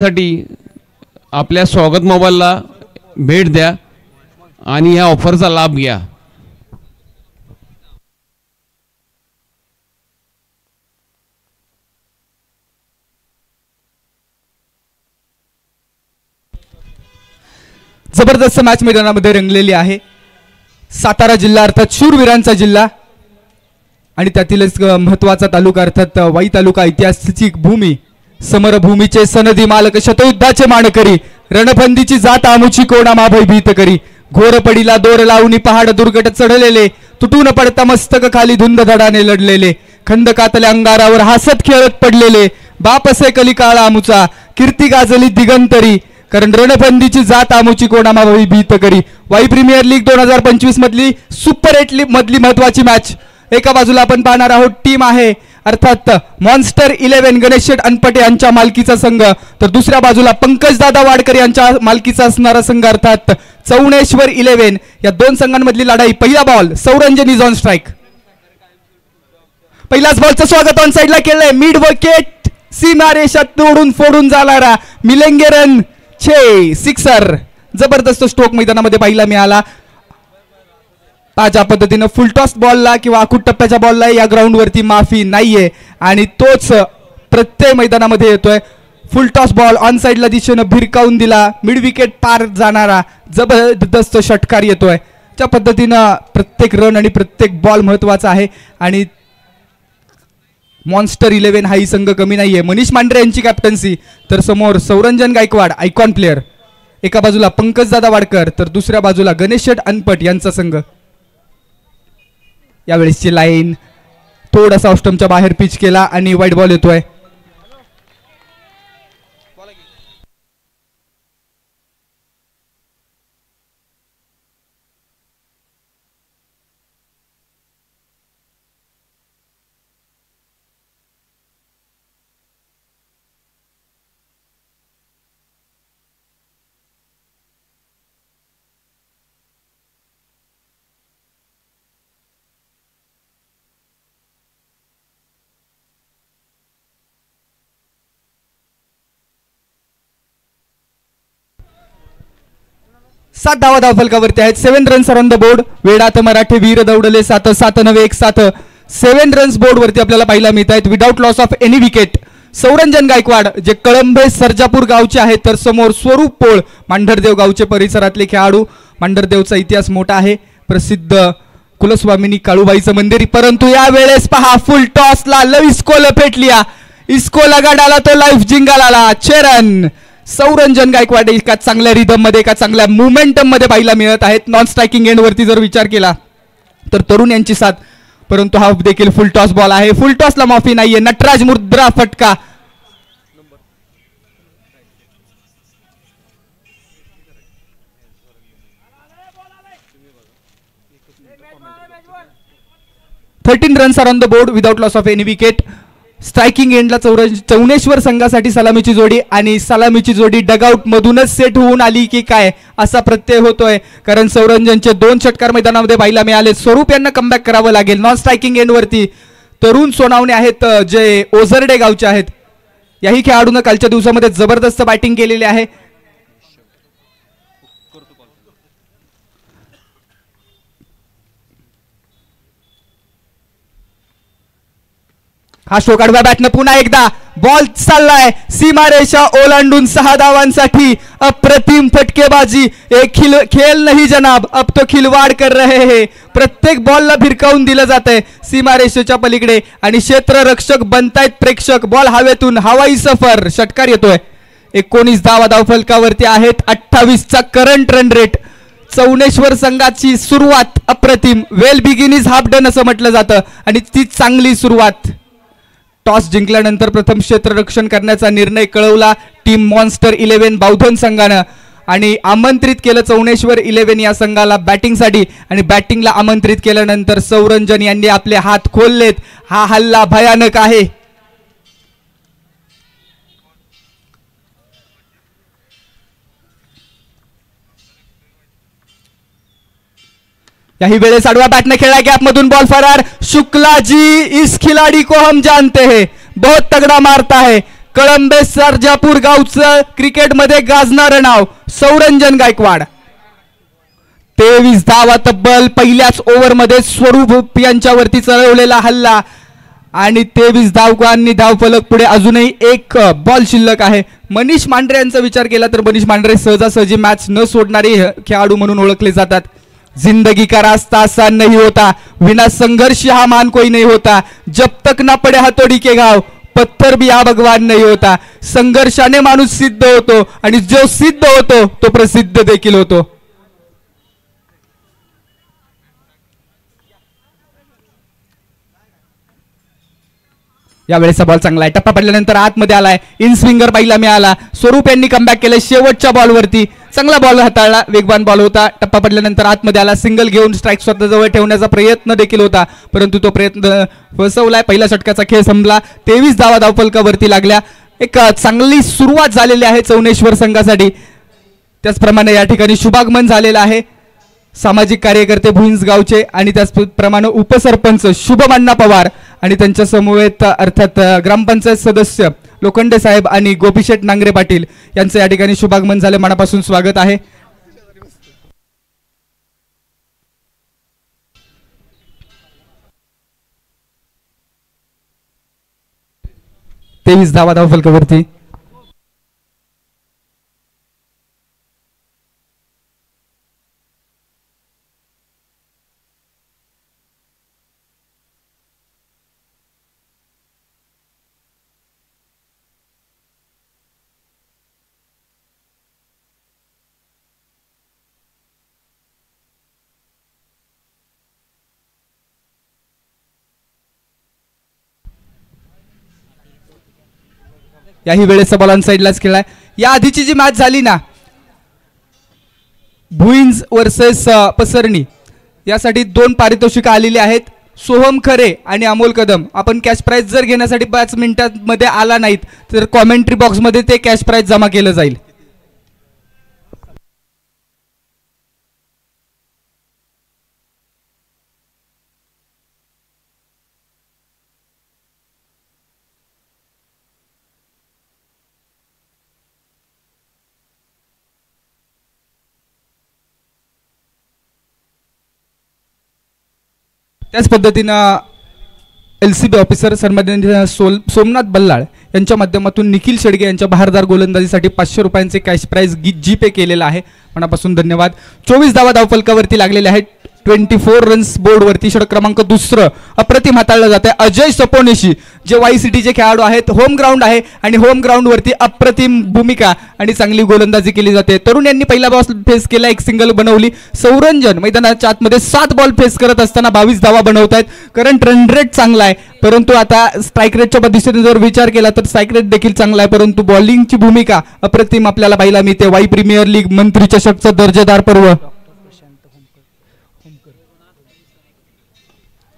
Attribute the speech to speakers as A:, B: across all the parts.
A: साठी आपल्या स्वागत मोबाईलला भेट द्या आणि या ऑफरचा लाभ घ्या।
B: जबरदस्त मॅच मैदानामध्ये रंगलेली आहे। सातारा जिल्हा अर्थात शूरवीरांचा जिल्हा आणि त्यातीलच महत्त्वाचा तालुका अर्थात वाई तालुका ऐतिहासिक भूमी समरभूमीचे सनदी मालक शतयुद्धाचे मानकरी रणफंदीची जात आमुची कोणा माभय भीत करी घोर पडीला दोर लावणी पहाड दुर्गट चढलेले तुटून पडता मस्तक खाली धुंद धडाने लढलेले खंदकातल्या अंगारावर हसत खेळत पडलेले बाप असे कलिकाळ आमुचा कीर्ती गाजली दिगंतरी कारण रणफंदीची जात आमुची कोणा माभय भीत करी। वाई प्रीमियर लीग 2025 मधली सुपर 8 मधली महत्वाची मॅच। एका बाजूला आपण पाहणार आहोत टीम आहे अर्थात मॉन्स्टर 11 गणेश शेठ अनपटे यांच्या मालकीचा संघ, तर दुसऱ्या बाजूला पंकज दादा वाडकर यांच्या मालकीचा असणारा संघ अर्थात चौनेश्वर 11। या दोन संघांमधली लढाई। पहिला बॉल सौरंजन इज ऑन स्ट्राइक। पहिलाच बॉलचं स्वागत ऑन साइडला केलंय मिड विकेट सीमा रेषा तोडून फोडून जाणारा मिलेंगे रन 6 सिक्सर। जबरदस्त स्ट्रोक मैदानामध्ये पाहायला मिळाला। ताज्या पद्धतीने फुल टॉस बॉलला किंवा आखूट टप्प्याच्या बॉलला या ग्राउंड वरती माफी नाहीये आणि तोच प्रत्येक मैदानामध्ये येतोय। फुल टॉस बॉल ऑन साइडला दिशेने भिरकावून दिला मिड विकेट पार जाणारा जबरदस्त षटकार येतोय। त्या पद्धतीने प्रत्येक रन आणि प्रत्येक बॉल महत्त्वाचा आहे आणि मॉन्स्टर 11 हाही संघ कमी नाहीये। मनीष मांढरे यांची कॅप्टन्सी तर समोर सौरंजन गायकवाड आयकॉन प्लेयर, एका बाजूला पंकज दादा वाडकर तर दुसऱ्या बाजूला गणेश शेठ अनपट यांचा संघ। यावेळेसची लाईन थोडासा ऑस्टमच्या बाहेर पिच केला आणि वाईट बॉल येतोय। सात धावा धावफलकावरती आहेत। 7 रन्स ऑन द बोर्ड। वेडात मराठे वीर दौडले 7-7-9-1-7 7 रन्स बोर्ड वरती आपल्याला पाहायला मिळत आहेत without loss of any wicket. Sauranjan Gaikwad जे कळंबे सर्जापूर गावचे आहेत तर समोर स्वरूप पोळ मांढरदेव गावचे परिसरातले खेळाडू। मांढरदेवचा इतिहास मोठा आहे, प्रसिद्ध कुलस्वामिनी काळूबाईचं मंदिर, परंतु या वेळेस पहा फुल टॉसला लव इस्कोला पेटलिया इस्कोला गाडाला तो लाईफ जिंगाला 6 रन। सौरंजन गायकवाड एका चांगल्या रिदम मध्ये एका चांगल्या मोमेंटम मध्ये पाहायला मिळत आहेत। नॉन स्ट्रायकिंग एंड वरती जर विचार केला तर तरुण यांची साथ, परंतु हा देखील फुल टॉस बॉल आहे। फुल टॉसला माफी नाहीये। नटराज मुद्रा फटका thirteen runs on the board without loss of any wicket. Striking एंडला चौनेश्वर संघासाठी सलामीची जोडी आणि सलामीची जोडी डगआउट मधूनच सेट होऊन आली की काय असा प्रत्यय होतोय, कारण सौरंजनचे 2 षटकार मैदानामध्ये पाहायला मिळाले। स्वरूप यांना कमबॅक करावं लागेल। नॉन स्ट्रायकिंग एंड वरती तरुण सोनावणे आहेत जे ओझरडे गावचे आहेत। याही खेळाडूंना कालच्या दिवसामध्ये जबरदस्त बॅटिंग केलेली आहे। हा शो काढवा बॅटनं पुन्हा एकदा बॉल चाललाय सीमारेषा ओलांडून 6 धावांसाठी अप्रतिम फटकेबाजी। एक खेल नहीं जनाब अब तो खिलवाड़ कर रहे हैं। प्रत्येक बॉलला भिरकावून दिलं जातंय सीमारेषेच्या पलीकडे आणि क्षेत्ररक्षक बनतायत प्रेक्षक। बॉल हवेतून हवाई सफर षटकार येतोय। 19 धावा धावफलकावरती आहेत। 28 चा करंट रन रेट। चौनेश्वर संघाची सुरुवात अप्रतिम। वेल बिगिन इज हाफ डन असं म्हटलं जातं आणि ती चांगली सुरुवात। टॉस जिंकल्यानंतर प्रथम क्षेत्ररक्षण करण्याचा निर्णय कळवला टीम मॉन्स्टर 11 बावधन संघानं आणि आमंत्रित केलं चौनेश्वर 11 या संघाला बॅटिंगसाठी आणि बॅटिंगला आमंत्रित केल्यानंतर सौरंजन यांनी आपले हात खोललेत। हा हल्ला भयानक आहे। यही वेळेस आडवा बैटने खेला गैप मधून बॉल फरार। शुक्ला जी इस खिलाड़ी को हम जानते हैं, बहुत तगड़ा मारता है, कळंबे सर्जापूर गावचं क्रिकेटमध्ये गाजणारं नाव सौरंजन गायकवाड. 23 धावा तब्बल पहिल्याच ओव्हरमध्ये स्वरूप यांच्यावरती चढवलेला हल्ला आणि 23 धावकांनी धावफलक पुढे अजूनही एक बॉल शिल्लक आहे. मनीष मांढरे यांचा विचार केला तर मनीष मांढरे सहजासहजी मॅच न सोडणारे खेळाडू म्हणून ओळखले जातात. जिंदगी का रास्ता आसान नहीं होता, बिना संघर्ष हा मान कोई नहीं होता, जब तक ना पडे हातोडी के घाव पत्थर भी हा भगवान नहीं होता. संघर्षाने माणूस सिद्ध होतो आणि जो सिद्ध होतो तो प्रसिद्ध देखील होतो. यावेळेचा बॉल चांगला आहे. टप्पा पडल्यानंतर आतमध्ये आलाय. इन स्विंगर बाईला मिळाला. स्वरूप यांनी कमबॅक केलं शेवटच्या बॉलवरती. चांगला बॉल हाताळला. वेगवान बॉल होता. टप्पा पडल्यानंतर आतमध्ये आला. सिंगल घेऊन स्ट्राईक स्वतःजवळ ठेवण्याचा प्रयत्न देखील होता परंतु तो प्रयत्न फसवलाय. पहिल्या षटकाचा खेळ संपला. 23 धावा धावफलकावरती लागल्या. एक चांगली सुरुवात झालेली आहे चौनेश्वर संघासाठी. त्याचप्रमाणे या ठिकाणी शुभागमन झालेलं आहे सामाजिक कार्यकर्ते भुईंज गावचे आणि त्याचप्रमाणे उपसरपंच शुभमण्णा पवार आणि त्यांच्या समवेत अर्थात ग्रामपंचायत सदस्य लोखंडे साहेब आणि गोपीशेठ नांगरे पाटील यांचं या ठिकाणी शुभागमन झाले. मनापासून स्वागत आहे. तेवीस धावा धावफलकावरती. याही वेळेस बॉल ऑन साइडलाच खेळलाय. या आधीची जी मॅच झाली ना भुईंज वर्सेस पसरणी यासाठी 2 पारितोषिकं आलेली आहेत. सोहम खरे आणि अमोल कदम. आपण कॅश प्राइज जर घेण्यासाठी 5 मिनिटांमध्ये आला नाहीत तर कॉमेंट्री बॉक्समध्ये ते कॅश प्राइज जमा केलं जाईल. त्याच पद्धतीनं LCB ऑफिसर सन्माननीय सोमनाथ बल्लाळ यांच्या माध्यमातून निखिल शेडगे यांच्या बहारदार गोलंदाजीसाठी 500 रुपयांचे कॅश प्राइज जीपे केलेला आहे. मनापासून धन्यवाद. 24 धावा धावफलकावरती लागलेले आहेत. 24 रन्स बोर्डवरती. षटक क्रमांक 2 अप्रतिम हाताळलं जाते. अजय सपोनेशी जे वाई सिटीचे खेळाडू आहेत. होम ग्राउंड आहे आणि होम ग्राउंडवरती अप्रतिम भूमिका आणि चांगली गोलंदाजी केली जाते. तरुण यांनी पहिला बॉल फेस केला. एक सिंगल बनवली. सौरंजन मैदानाच्या आतमध्ये 7 बॉल फेस करत असताना 22 धावा बनवत आहेत. करंट रन रेट चांगला आहे परंतु आता स्ट्राईक रेटच्या दिशेने जर विचार केला तर स्ट्राईक रेट देखील चांगला आहे परंतु बॉलिंगची भूमिका अप्रतिम आपल्याला पाहायला मिळते. वाई प्रीमियर लीग मंत्री चषकचं दर्जेदार पर्व.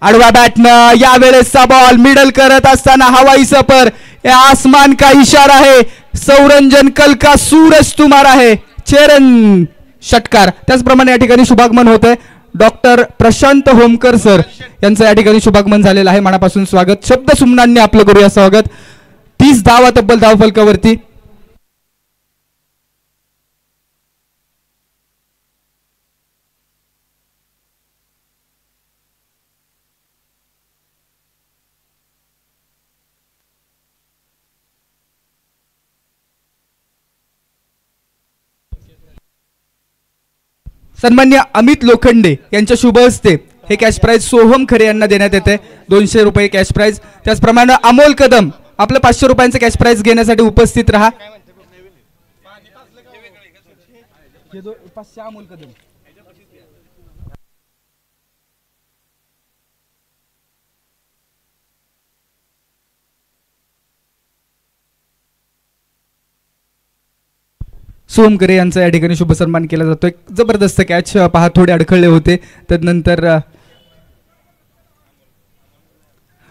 B: आडवा बॅटनं यावेळेसचा बॉल मिडल करत असताना हवाई सफर. आसमान का इशारा है. सौरंजन कल का सूरज तुम्हारा है. चेरन षटकार. त्याचप्रमाणे या ठिकाणी शुभागमन होतंय. डॉक्टर प्रशांत होमकर सर यांचं या ठिकाणी शुभागमन झालेलं आहे. मनापासून स्वागत. शब्द सुमनांनी आपलं करूया स्वागत. 30 धावा तब्बल धावफलकावरती. सन्मान्य अमित लोखंडे यांच्या शुभ हस्ते हे कॅश प्राइज सोहम खरे यांना देण्यात येते. 200 रुपये कॅश प्राइज. त्याचप्रमाणे अमोल कदम आपलं 500 रुपयांचं कॅश प्राइज घेण्यासाठी उपस्थित राहा. अमोल कदम सोमकरे यांचा या ठिकाणी शुभ सन्मान केला जातो. एक जबरदस्त कॅच पहा. थोडे अडखळले होते. त्यानंतर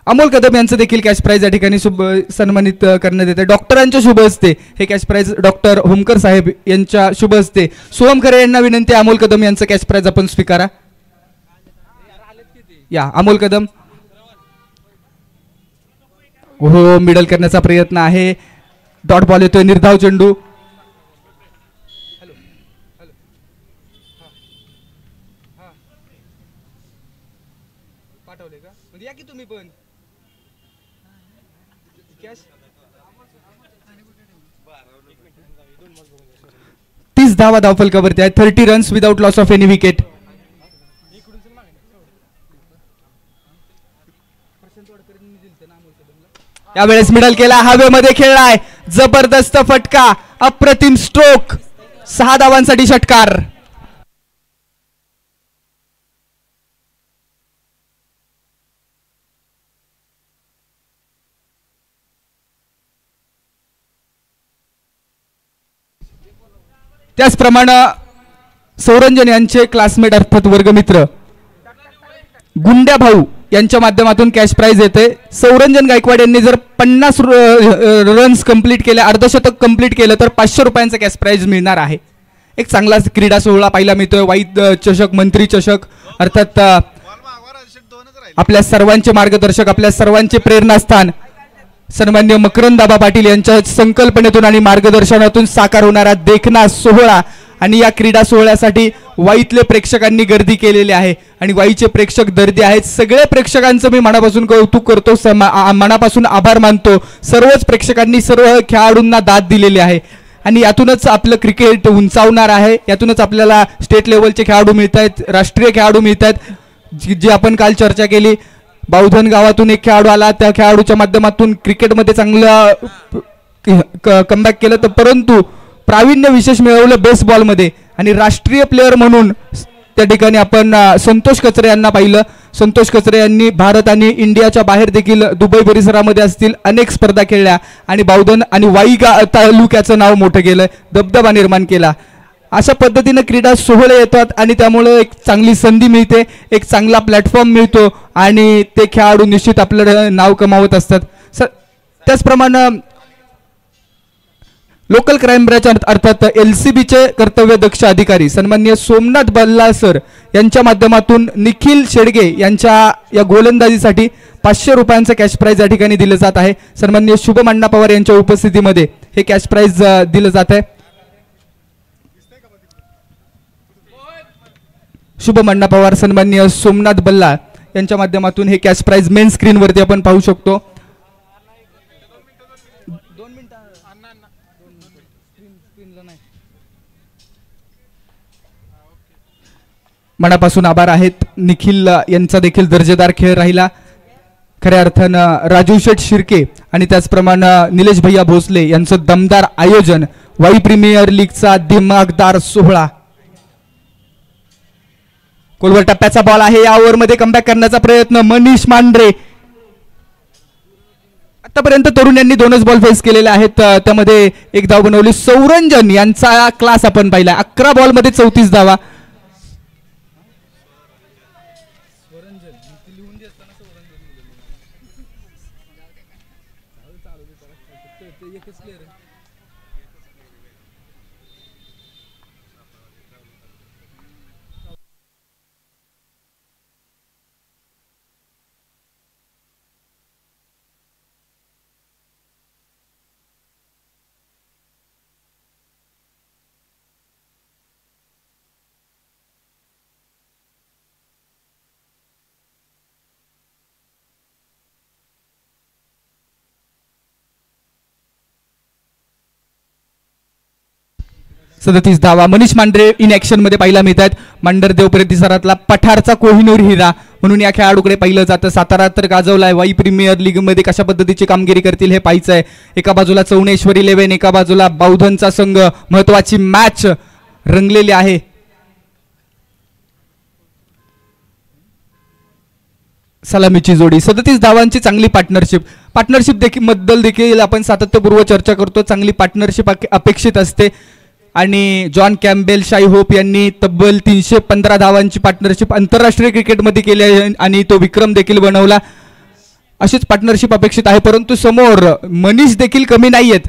B: अमोल कदम यांचं देखील कॅश प्राइज या ठिकाणी शुभ सन्मानित करण्यात येते. डॉक्टरांच्या शुभ हस्ते हे कॅश प्राइज डॉक्टर होमकर साहेब यांच्या शुभ हस्ते सोमकरे यांना विनंती. अमोल कदम यांचं कॅश प्राइज आपण स्वीकारा. या अमोल कदम. हो मिडल करण्याचा प्रयत्न आहे. डॉट बॉल येतोय, निर्धाव चेंडू. तुम्ही 30 धावा धावफलकावरती आहे. 30 runs without loss of any wicket. यावेळेस मिडल केला, हवेमध्ये खेळलाय, जबरदस्त फटका, अप्रतिम स्ट्रोक, 6 धावांसाठी षटकार. त्याचप्रमाणे सौरंजन यांचे क्लासमेट अर्थात वर्गमित्र गुंड्या भाऊ यांच्या माध्यमातून कॅश प्राइज येते. सौरंजन गायकवाड यांनी जर 50 रन्स कंप्लीट केले, अर्धशतक कंप्लीट केलं तर 500 रुपयांचा कॅश प्राइज मिळणार आहे. एक चांगला क्रीडा सोहळा पाहायला मिळतोय. वाईद चषक, मंत्री चषक, अर्थात आपल्या सर्वांचे मार्गदर्शक, आपल्या सर्वांचे प्रेरणास्थान सन्मान्य मकरंदाबा पाटील यांच्या संकल्पनेतून आणि मार्गदर्शनातून साकार होणारा देखना सोहळा. आणि या क्रीडा सोहळ्यासाठी वाईतले प्रेक्षकांनी गर्दी केलेली आहे आणि वाईचे प्रेक्षक दर्दी आहेत. सगळ्या प्रेक्षकांचं मी मनापासून कौतुक करतो, मनापासून आभार मानतो. सर्वच प्रेक्षकांनी सर्व खेळाडूंना दाद दिलेली आहे आणि यातूनच आपलं क्रिकेट उंचावणार आहे. यातूनच आपल्याला स्टेट लेवलचे खेळाडू मिळत आहेत, राष्ट्रीय खेळाडू मिळत आहेत. जी आपण काल चर्चा केली, बावधन गावातून एक खेळाडू आला, त्या खेळाडूच्या माध्यमातून क्रिकेटमध्ये चांगलं कमबॅक केलं, तर परंतु प्रावीण्य विशेष मिळवलं बेसबॉलमध्ये आणि राष्ट्रीय प्लेअर म्हणून त्या ठिकाणी आपण संतोष कचरे यांना पाहिलं. संतोष कचरे यांनी भारत आणि इंडियाच्या बाहेर देखील दुबई परिसरामध्ये असतील अनेक स्पर्धा खेळल्या आणि बावधन आणि वाई तालुक्याचं नाव मोठं केलं, दबदबा निर्माण केला. अशा पद्धतीने क्रीडा सोहळे येतात आणि त्यामुळे एक चांगली संधी मिळते, एक चांगला प्लॅटफॉर्म मिळतो आणि ते खेळाडू निश्चित आपलं नाव कमावत असतात. त्याचप्रमाणे लोकल क्राईम ब्रँच अर्थात LCBचे कर्तव्य दक्ष अधिकारी सन्माननीय सोमनाथ बल्ला सर यांच्या माध्यमातून निखिल शेडगे यांच्या या गोलंदाजीसाठी 500 रुपयांचं कॅश प्राइज या ठिकाणी दिलं जात आहे. सन्माननीय शुभम अण्णा पवार यांच्या उपस्थितीमध्ये हे कॅश प्राइज दिलं जात आहे. शुभम अण्णा पवार, सन्माननीय सोमनाथ बल्ला यांच्या माध्यमातून हे कॅश प्राइज मेन स्क्रीनवरती आपण पाहू शकतो. मनापासून आभार आहेत. निखिल यांचा देखील दर्जेदार खेळ राहिला. खऱ्या अर्थानं राजू शेठ शिर्के आणि त्याचप्रमाणे निलेश भैया भोसले यांचं दमदार आयोजन, वाई प्रीमियर लीगचा दिमागदार सोहळा. कोलवर टप्प्याचा बॉल आहे, या ओव्हरमध्ये कमबॅक करण्याचा प्रयत्न मनीष मांढरे. आतापर्यंत तरुण यांनी 2च बॉल फेस केलेले आहेत, त्यामध्ये एक धाव बनवली. सौरंजन यांचा क्लास आपण पाहिला, 11 बॉलमध्ये 34 धावा. सदतीस धावा मनीष मांढरे इन ऍक्शन मध्ये पाहायला मिळतात. मांढरदेव परिसरातला पठारचा कोहिनूर हिरा म्हणून या खेळाडूकडे पाहिलं जातं. सातारा तर गाजवलाय. वाई प्रीमियर लीग मध्ये कशा पद्धतीची कामगिरी करतील हे पाहायचं आहे. एका बाजूला चौनेश्वर 11, एका बाजूला बावधनचा संघ. महत्वाची मॅच रंगलेली आहे. सलामीची जोडी. 37 धावांची चांगली पार्टनरशिप देखील आपण सातत्यपूर्व चर्चा करतो. चांगली पार्टनरशिप अपेक्षित असते आणि जॉन कॅम्बेल, शाई होप यांनी तब्बल 315 धावांची पार्टनरशिप आंतरराष्ट्रीय क्रिकेटमध्ये केली आहे आणि तो विक्रम देखील बनवला. अशीच पार्टनरशिप अपेक्षित आहे, परंतु समोर मनीष देखील कमी नाहीयेत.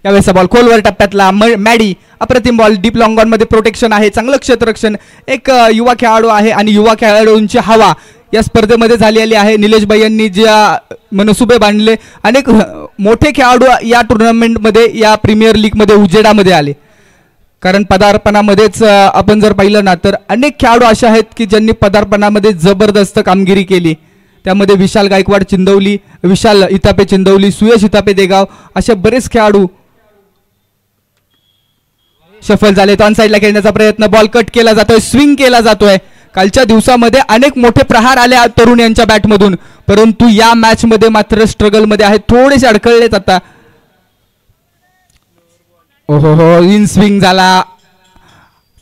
B: यावेळेचा बॉल खोलवर टप्प्यातला मॅडी. अप्रतिम बॉल. डीप लॉंग ऑन मध्ये प्रोटेक्शन आहे, चांगलं क्षेत्ररक्षण. एक युवा खेळाडू आहे आणि युवा खेळाडूंची हवा या स्पर्धेमध्ये झालेली आहे. निलेश भाई यांनी ज्या मनसुबे बांधले, अनेक मोठे खेळाडू या टुर्नामेंटमध्ये, या प्रीमियर लीगमध्ये उजेडामध्ये आले. कारण पदार्पणामध्येच आपण जर पाहिलं ना तर अनेक खेळाडू असे आहेत की ज्यांनी पदार्पणामध्ये जबरदस्त कामगिरी केली. त्यामध्ये विशाल गायकवाड चिंदवली, विशाल इतापे चिंदवली, सुयश इतापे देगाव असे बरेच खेळाडू सफल झाले. ऑन साईडला खेळण्याचा प्रयत्न, बॉल कट केला जातोय, स्विंग केला जातोय. कालच्या दिवसामध्ये अनेक मोठे प्रहार आले तरुण यांच्या बॅटमधून, परंतु या मॅच मध्ये मात्र स्ट्रगल मध्ये आहेत, थोडेसे अडकळलेत आता. ओहो हो, इन स्विंग झाला,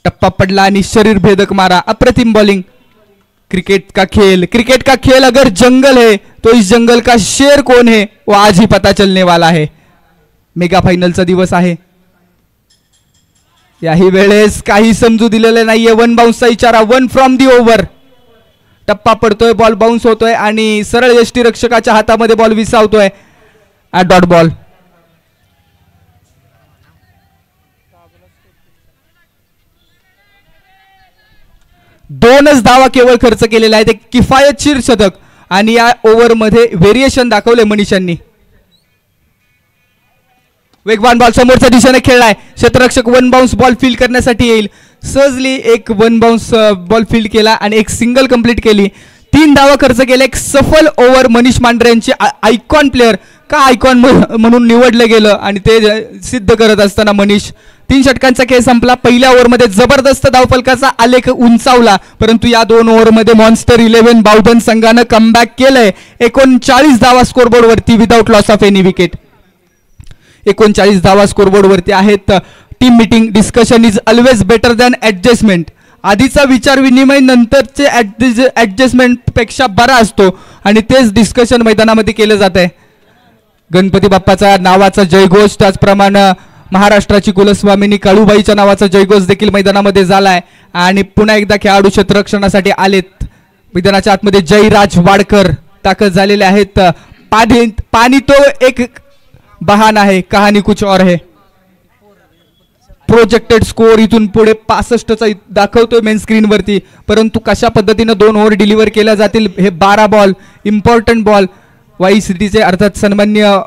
B: टप्पा पडला आणि शरीर भेदक मारा. अप्रतिम बॉलिंग. क्रिकेट का खेल अगर जंगल है तो इस जंगल का शेर कौन है वो आज ही पता चलने वाला है. मेगा फायनलचा दिवस आहे. याही वेळेस काही समजू दिलेले नाहीये. वन बाउन्सचा इशारा, वन फ्रॉम दी ओव्हर. टप्पा पडतोय, बॉल बाउन्स होतोय आणि सरळ यष्टीरक्षकाच्या हातामध्ये बॉल विसावतोय. Dot ball. दोनच धावा केवळ खर्च केलेला आहे. ते किफायतशीर शतक आणि या ओव्हरमध्ये व्हेरिएशन दाखवले मनीषांनी. वेगवान बॉल समोरच्या दिशेने खेळलाय. क्षेत्ररक्षक वन बाउन्स बॉल फील्ड करण्यासाठी येईल. सहजली एक वन बाउन्स बॉल फील्ड केला आणि एक सिंगल कंप्लीट केली. 3 धावा खर्च केले. एक सफल ओव्हर मनीष मांढरे यांची. आयकॉन प्लेअर का आयकॉन म्हणून निवडलं गेलं आणि ते सिद्ध करत असताना मनीष. 3 षटकांचा खेळ संपला. पहिल्या ओव्हरमध्ये जबरदस्त धावफलकाचा आलेख उंचावला, परंतु या 2 ओव्हरमध्ये मॉन्स्टर 11 बावधन संघानं कमबॅक केलंय. 39 धावा स्कोरबोर्ड वरती without loss of any wicket. 39 धावा स्कोरबोर्ड वरती आहेत. Team meeting discussion is always better than adjustment. आधीचा विचार विनिमय नंतरचे ऍडजस्टमेंट पेक्षा बरा असतो आणि तेच डिस्कशन मैदानामध्ये केलं जात आहे. गणपती बाप्पाचा नावाचा जयघोष, त्याचप्रमाणे महाराष्ट्राची कुलस्वामिनी काळूबाईच्या नावाचा जयघोष देखील मैदानामध्ये झालाय आणि पुन्हा एकदा खेळाडू क्षेत्ररक्षणासाठी आलेत. मैदानाच्या आतमध्ये जयराज वाडकर दाखल झालेले आहेत. पाणी तो एक बहाना है, कहानी कुछ और है. प्रोजेक्टेड स्कोर इथून पुढे 65चा दाखवतोय मेन स्क्रीन वरती, परंतु कशा पद्धतीने 2 ओव्हर डिलिव्हर केल्या जातील हे 12 बॉल इम्पॉर्टंट बॉल. वाई सिटीचे अर्थात सन्मान्य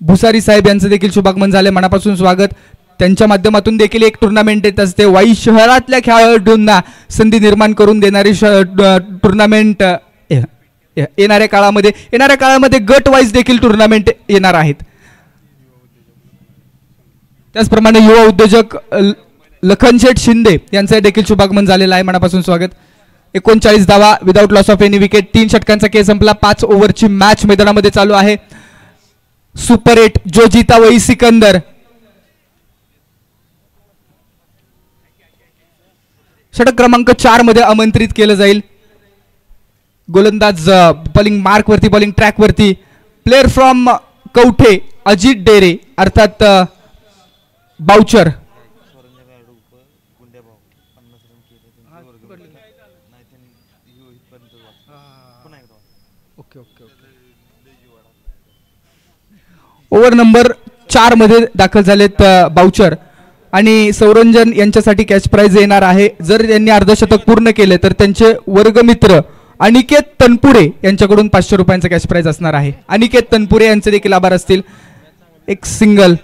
B: भुसारी साहेब यांचं देखील शुभागमन झाले. मनापासून स्वागत. त्यांच्या माध्यमातून देखील एक टुर्नामेंट येत असते. वाई शहरातल्या खेळाडूंना संधी निर्माण करून देणारी टुर्नामेंट येणाऱ्या काळामध्ये गट वाईज देखील टुर्नामेंट येणार आहेत. त्याचप्रमाणे युवा उद्योजक लखनशेठ शिंदे यांचं देखील शुभागमन झालेलं आहे. मनापासून स्वागत. 39 धावा without loss of any wicket. 3 षटकांचा खेळ संपला. 5 ओव्हरची मॅच मैदानामध्ये चालू आहे. सुपर 8 जो जीता वही सिकंदर. षटक क्रमांक 4 मध्ये आमंत्रित केलं जाईल. गोलंदाज बॉलिंग मार्क वरती, बॉलिंग ट्रॅक वरती. प्लेयर फ्रॉम कवठे अजित डेरे अर्थात बाउचर. ओव्हर नंबर 4 मध्ये दाखल झालेत बाउचर आणि सौरंजन यांच्यासाठी कॅच प्राइज येणार आहे. जर त्यांनी अर्धशतक पूर्ण केले तर त्यांचे वर्गमित्र अनिकेत तनपुरे यांच्याकडून 500 रुपयांचा कॅश प्राइज असणार आहे. अनिकेत तनपुरे यांचे देखील आभार असतील. एक सिंगल.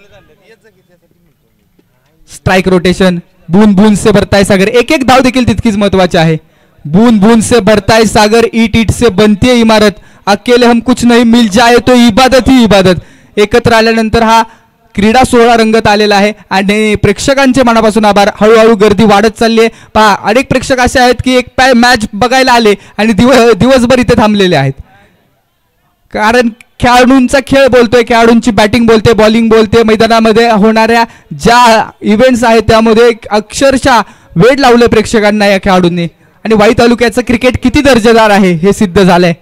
B: Strike rotation. बूंद बूंद से भरता है सागर. एक धाव देखील तितकीच महत्वाची आहे. बूंद बूंद से भरता है सागर, ईट ईट से बनती है इमारत, अकेले हम कुछ नहीं, मिल जाए तो इबादत ही इबादत. एकत्र आल्यानंतर हा क्रीडा सोहळा रंगत आलेला आहे आणि प्रेक्षकांचे मनापासून आभार. हळूहळू गर्दी वाढत चालली आहे. पहा, अनेक प्रेक्षक असे आहेत की एक मॅच बघायला आले आणि दिवसभर इथे थांबलेले आहेत. कारण खेळाडूंचा खेळ बोलतोय, खेळाडूंची बॅटिंग बोलते, बॉलिंग बोलते. मैदानामध्ये होणाऱ्या ज्या इव्हेंट्स आहेत त्यामध्ये अक्षरशः वेळ लावले प्रेक्षकांना या खेळाडूंनी आणि वाई तालुक्याचं क्रिकेट किती दर्जेदार आहे हे सिद्ध झालंय.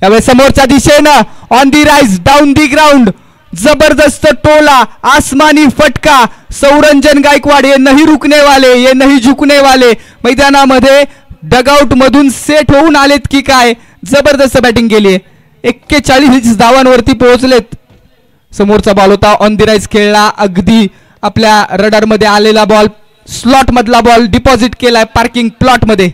B: यावेळी समोरच्या दिशेनं on the rise down the ground जबरदस्त टोला, आसमानी फटका. सौरंजन गायकवाड ये नहीं रुकने वाले, ये नहीं झुकने वाले. मैदानामध्ये डगआउट मधून सेट होऊन आलेत की काय. जबरदस्त बॅटिंग केली. 41 धावांवरती पोहोचलेत. समोरचा बॉल होता, ऑन दी राइज खेळला. अगदी आपल्या रडार मध्ये आलेला बॉल, स्लॉट मधला बॉल डिपॉझिट केलाय पार्किंग प्लॉट मध्ये.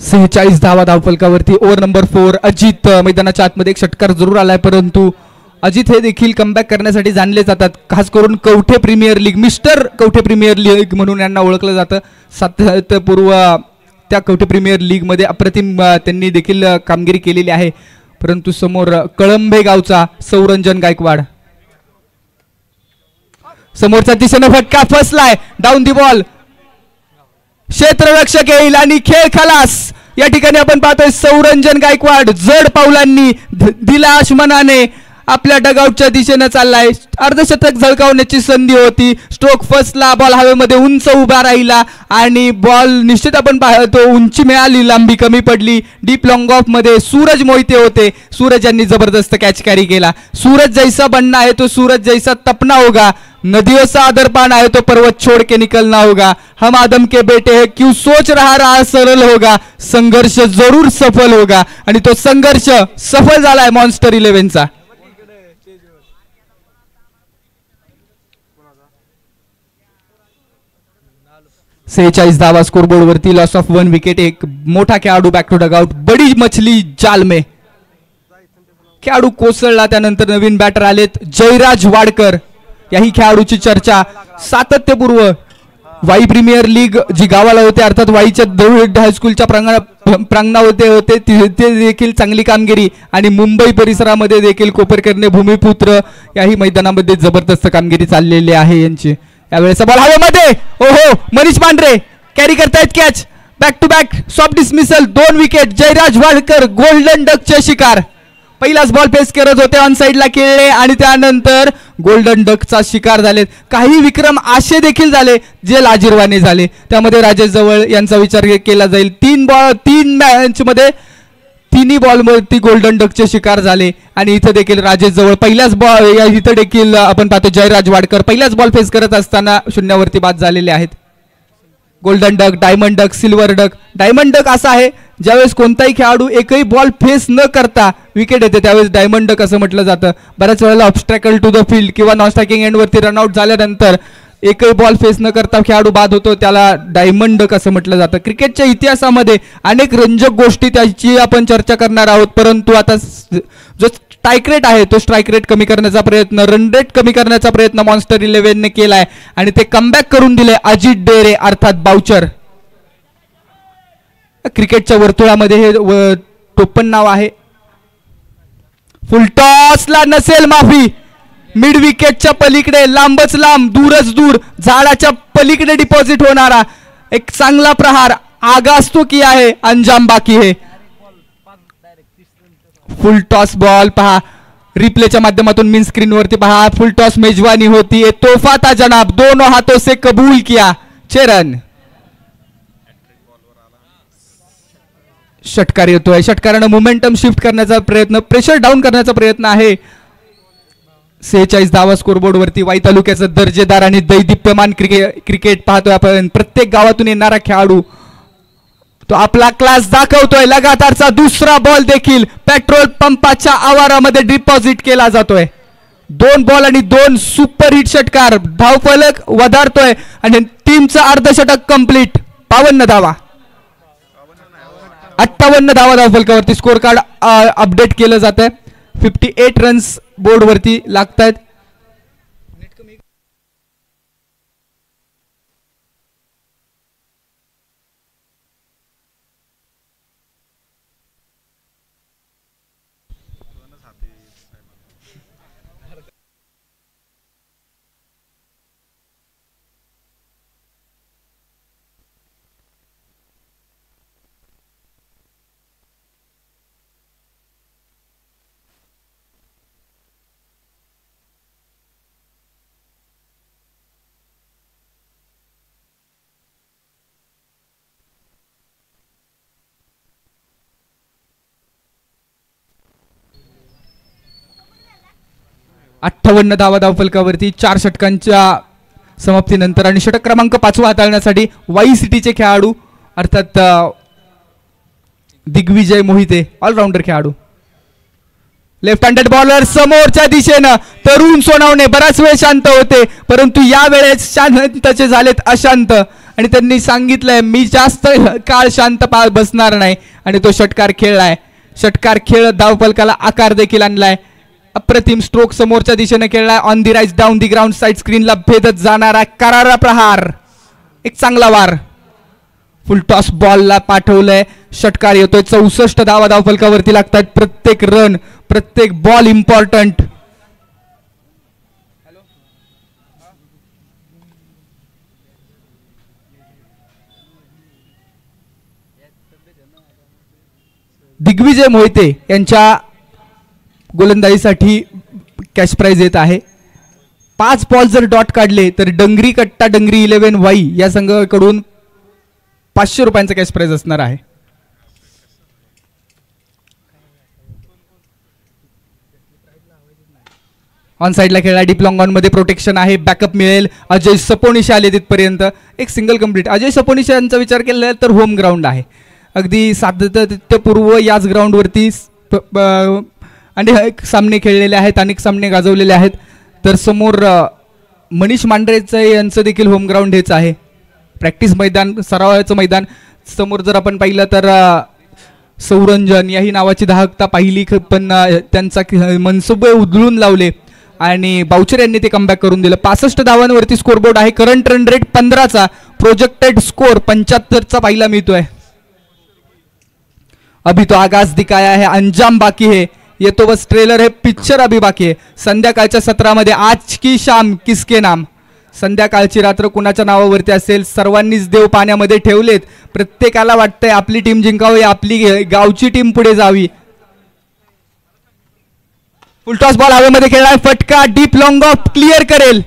B: 46 धावा धावफलकावरती. Over number 4. अजित मैदानाच्या आतमध्ये एक षटकार जरूर आलाय, परंतु अजित हे देखील कमबॅक करण्यासाठी जाणले जातात. खास करून Kavathe Premier League, mister Kavathe Premier League म्हणून यांना ओळखलं जातं. सातत्यपूर्व त्या कवठे प्रीमियर लीगमध्ये अप्रतिम त्यांनी देखील कामगिरी केलेली आहे. परंतु समोर कळंबे गावचा सौरंजन गायकवाड, समोरच्या दिशेनं फटका फसलाय. डाऊन दी बॉल, क्षेत्ररक्षक येईल आणि खेळ खलास. या ठिकाणी आपण पाहतोय सौरंजन गायकवाड जड पावलांनी दिलाश मनाने आपल्या डगआउटच्या दिशेने चाललाय. अर्धशतक झळकावण्याची संधी होती. स्ट्रोक फसला, बॉल हवेमध्ये उंच उभा राहिला आणि बॉल निश्चित आपण पाहतो उंची मिळाली, लांबी कमी पडली. डीप लॉंग ऑफ मध्ये सूरज मोहिते होते. सूरज यांनी जबरदस्त कॅच कॅरी केला. सूरज जैसा बनना है तो सूरज जैसा तपना होगा, नदियों सा आदर पाना है तो पर्वत छोड़ के निकलना होगा, हम आदम के बेटे हैं क्यों सोच रहा सरल होगा, संघर्ष जरूर सफल होगा. आणि तो संघर्ष सफल झालाय मॉन्स्टर 11चा. सेहेचाळीस धावा स्कोरबोर्ड वरती. Loss of 1 wicket. एक मोठा खेळाडू बॅक टू डगआउट. बडी मछली जाल में खेळाडू कोसळला. त्यानंतर नवीन बॅटर आलेत जयराज वाडकर. याही खेळाडूची चर्चा सातत्यपूर्व वाई प्रीमियर लीग जी गावाला होते, अर्थात वाईच्या दौड हायस्कूलच्या प्रांगणामध्ये होते, तिथे देखील चांगली कामगिरी. आणि मुंबई परिसरामध्ये देखील कोपरकरणे भूमिपुत्र याही मैदानामध्ये जबरदस्त कामगिरी चाललेली आहे यांची. यावेळेस बॉल हवेमध्ये. ओहो, मनीष पांढरे कॅरी करतायत catch. Back to back soft dismissal. 2 wicket. Jayraj Wadkar golden डकचे शिकार. पहिलाच बॉल फेस करत होते, ऑन साइडला खेळले आणि त्यानंतर गोल्डन डकचा शिकार झाले. काही विक्रम आशे देखील झाले जे लाजिरवाणे झाले. त्यामध्ये राजेश जवळ यांचा विचार केला जाईल. 3 मॅच मध्ये तिन्ही बॉलवरती गोल्डन डकचे शिकार झाले. आणि इथं देखील राजेश जवळ पहिल्याच बॉल, इथं देखील आपण पाहतो जयराज वाडकर पहिल्याच बॉल फेस करत असताना शून्यावरती बाद झालेले आहेत. Golden duck, diamond duck, silver duck. Diamond duck असा आहे ज्यावेळेस कोणताही खेळाडू एकही बॉल फेस न करता विकेट येते त्यावेळेस डायमंड डक असं म्हटलं जातं. बऱ्याच वेळेला ऑब्स्ट्रॅकल टू द फील्ड किंवा नॉन स्ट्रायकिंग एंडवरती रनआउट झाल्यानंतर एकही बॉल फेस न करता खेळाडू बाद होतो, त्याला डायमंड डक असं म्हटलं जातं. क्रिकेटच्या इतिहासामध्ये अनेक रंजक गोष्टी त्याची आपण चर्चा करणार आहोत. परंतु आता जो स्ट्राईक रेट आहे तो स्ट्राईक रेट कमी करण्याचा प्रयत्न, रन रेट कमी करण्याचा प्रयत्न मॉन्स्टर 11ने केलाय आणि ते कमबॅक करून दिले अजित डेरे अर्थात बाउचर. क्रिकेटच्या वर्तुळामध्ये हे टोपण नाव आहे. फुलटॉसला नसेल माफी. मिड विकेटच्या पलीकडे लांबच लांब, दूरच दूर, झाडाच्या पलीकडे डिपॉझिट होणारा एक चांगला प्रहार. आगाज तो किया है, अंजाम बाकी है. फुल टॉस बॉल पहा, रिप्लेच्या माध्यमातून मिन स्क्रीन वरती पहा. फुल टॉस मेजवानी होती है, तोहफा था जनाब, दोनों हाथों से कबूल किया. 6 रन. षटकार येतोय. षटकारानं मोमेंटम शिफ्ट करण्याचा प्रयत्न, प्रेशर डाऊन करण्याचा प्रयत्न आहे. 46 धावा स्कोरबोर्ड वरती. वाई तालुक्याचं दर्जेदार आणि दैदिप्यमान क्रिकेट पाहतोय आपण. प्रत्येक गावातून येणारा खेळाडू तो आपला क्लास दाखवतोय. लगातारचा दुसरा बॉल देखील पेट्रोल पंपाच्या आवारामध्ये डिपॉझिट केला जातोय. 2 बॉल आणि 2 सुपर हिट षटकार. धावफलक वधारतोय आणि टीमचं अर्धशतक कंप्लीट. 52 धावा, 58 धावा धावफलकावरती. स्कोर कार्ड अपडेट केलं जात आहे. 58 रन्स बोर्डवरती लागतायत. 58 धावा धावफलकावरती 4 षटकांच्या समाप्तीनंतर. आणि षटक क्रमांक 5 हाताळण्यासाठी वाई सिटीचे खेळाडू अर्थात दिग्विजय मोहिते ऑलराऊंडर खेळाडू. लेफ्ट हँडेड बॉलर समोरच्या दिशेनं तरुण सोनावणे बराच वेळ शांत होते, परंतु या वेळेस शांतचे झालेत अशांत आणि त्यांनी सांगितलंय मी जास्त काळ शांत बसणार नाही आणि तो षटकार खेळलाय. षटकार खेळ धावफलकाला आकार देखील आणलाय. अप्रतिम स्ट्रोक समोरच्या दिशेने खेळलाय. On the rise down the ground side स्क्रीनला भेदत जाणारा करारा प्रहार, एक चांगला वार. फुल टॉस बॉलला पाठवलंय. षटकार येतोय. 64 धावा धावफलकावरती लागतात. प्रत्येक रन प्रत्येक बॉल इम्पॉर्टंट. दिग्विजय मोहिते यांच्या गोलंदाजीसाठी कॅश प्राइज येत आहे. 5 बॉल जर डॉट काढले तर डंगरी कट्टा डंगरी 11 वाई या संघाकडून 500 रुपयांचा कॅश प्राइज असणार आहे. ऑन साईडला खेळला. डीप लॉंग ऑन मध्ये प्रोटेक्शन आहे. बॅकअप मिळेल. अजय सपोनिशा आले तिथपर्यंत. एक सिंगल कंप्लीट. अजय सपोनिशा यांचा विचार केला तर होम ग्राउंड आहे. अगदी सातत्यपूर्व याच ग्राउंडवरती अनेक सामने खेळलेले आहेत. अनेक सामने गाजवलेले आहेत. तर समोर मनीष मांढरेचं यांचं देखील होम ग्राउंड हेच आहे. प्रॅक्टिस मैदान सरावाचं मैदान. समोर जर आपण पाहिलं तर सौरंजन याही नावाची दाहकता पाहिली, पण त्यांचा मनसुबे उधळून लावले आणि बाउचर यांनी ते कमबॅक करून दिलं. 65 धावांवरती स्कोरबोर्ड आहे. करंट रन रेट 15चा. प्रोजेक्टेड स्कोर 75चा पाहिला मिळतोय. अभी तो आगाज दिखाया है, अंजाम बाकी है. ये तो बस ट्रेलर है, पिक्चर अभी बाकी है. संध्याकाळच्या सत्रामध्ये आज की शाम किसके नाम, संध्याकाळची रात्र कुणाच्या नावावरती असेल. सर्वांनीच देव पाण्यामध्ये ठेवलेत. प्रत्येकाला वाटतंय आपली टीम जिंकावी, आपली गावची टीम पुढे जावी. फुलटॉस बॉल हवेमध्ये खेळलाय. फटका डीप लॉंग ऑफ क्लिअर करेल.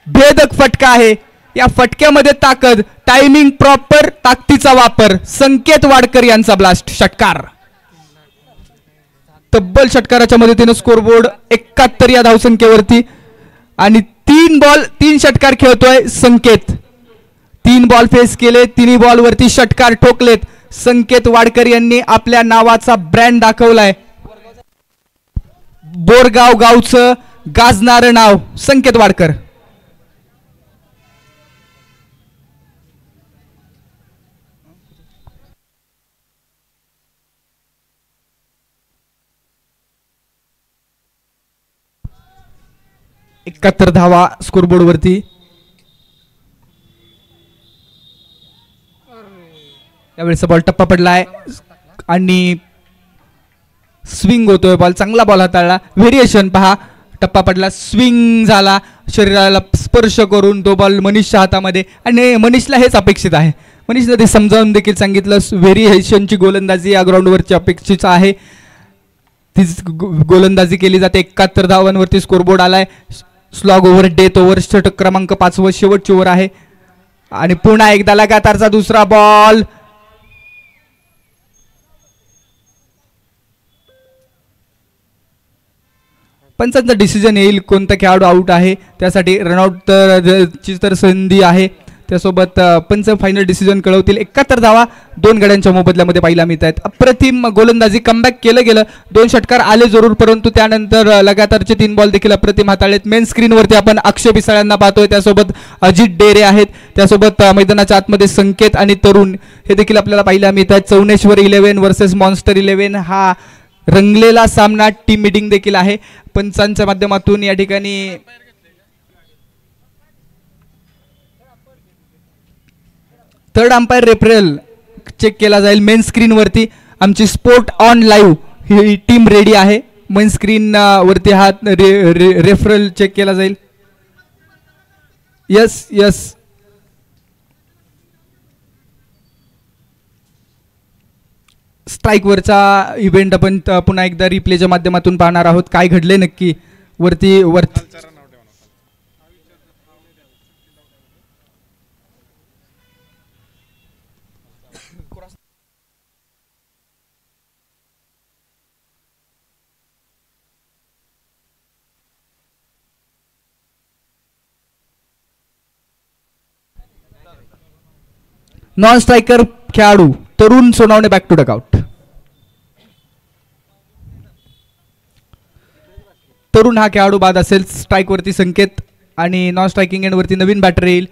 B: भेदक फटका आहे. या फटक्यामध्ये ताकद, टायमिंग प्रॉपर, ताकदीचा वापर. संकेत वाडकर यांचा ब्लास्ट. षटकार तब्बल षटकाराच्या मदतीने स्कोरबोर्ड 71 या धावसंख्येवरती. आणि 3 बॉल 3 षटकार खेळतोय संकेत. 3 बॉल फेस केले. 3 बॉलवरती षटकार ठोकलेत. संकेत वाडकर यांनी आपल्या नावाचा ब्रँड दाखवलाय. बोरगाव गावचं गाजणारं नाव संकेत वाडकर. एकाहत्तर धावा स्कोरबोर्ड वरती. यावेळेस बॉल टप्पा पडलाय आणि स्विंग होतोय. बॉल चांगला बॉल हाताळला. व्हेरिएशन पहा. टप्पा पडला, स्विंग झाला, शरीराला स्पर्श करून तो बॉल मनीषच्या हातामध्ये. आणि मनीषला हेच अपेक्षित आहे. मनीषने ते समजावून देखील सांगितलं. व्हेरिएशनची गोलंदाजी या ग्राउंडवरची अपेक्षित आहे. ती गोलंदाजी केली जाते. 71 धावांवरती स्कोरबोर्ड आलाय. Slog over, death over. षटक क्रमांक 5 शेवटची ओव्हर आहे. आणि पुन्हा एकदा लगातारचा दुसरा बॉल. पंचांचा डिसिजन येईल कोणता खेळाडू आउट आहे. त्यासाठी रनआउट ची तर संधी आहे. त्यासोबत पंच फायनल डिसिजन कळवतील. 71 धावा 2 गड्यांच्या मोबदल्यामध्ये पाहायला मिळत आहेत. अप्रतिम गोलंदाजी. कमबॅक केलं गेलं. 2 षटकार आले जरूर, परंतु त्यानंतर लगातारचे 3 बॉल देखील अप्रतिम हाताळलेत. मेन स्क्रीनवरती आपण अक्षय पिसाळ्यांना पाहतोय. त्यासोबत अजित डेरे आहेत. त्यासोबत मैदानाच्या आतमध्ये संकेत आणि तरुण हे देखील आपल्याला पाहायला मिळत आहेत. चौनेश्वर 11 वर्सेस मॉन्स्टर 11 हा रंगलेला सामना. टीम मीटिंग देखील आहे. पंचांच्या माध्यमातून या ठिकाणी थर्ड अंपायर रेफरल चेक केला जाईल. मेन स्क्रीनवरती आमची sport on live he team ready आहे. मेन स्क्रीन वरती हा रेफरल चेक केला जाईल. Yes yes. स्ट्राईकवरचा इव्हेंट आपण पुन्हा एकदा रिप्लेच्या माध्यमातून पाहणार आहोत. काय घडले नक्की वरती नॉन स्ट्रायकर खेळाडू तरुण सोनावणे बॅक टू डकआउट. तरुण हा खेळाडू बाद असेल. स्ट्राईक वरती संकेत आणि नॉन स्ट्रायकिंग एंड वरती नवीन बॅटर येईल.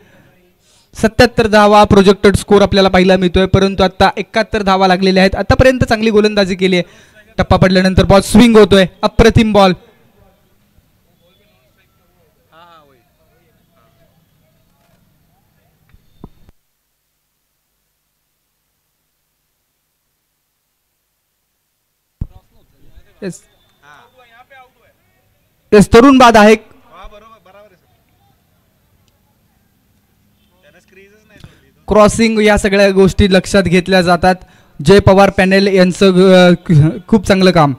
B: 77 धावा प्रोजेक्टेड स्कोर आपल्याला पाहायला मिळतोय, परंतु आता 71 धावा लागलेल्या आहेत. आतापर्यंत चांगली गोलंदाजी केली आहे. टप्पा पडल्यानंतर बॉल स्विंग होतोय. अप्रतिम बॉल. येस तरुण बाद आहे. क्रॉसिंग या सगळ्या गोष्टी लक्षात घेतल्या जातात. जय पवार पॅनेल यांचं खूप चांगलं काम.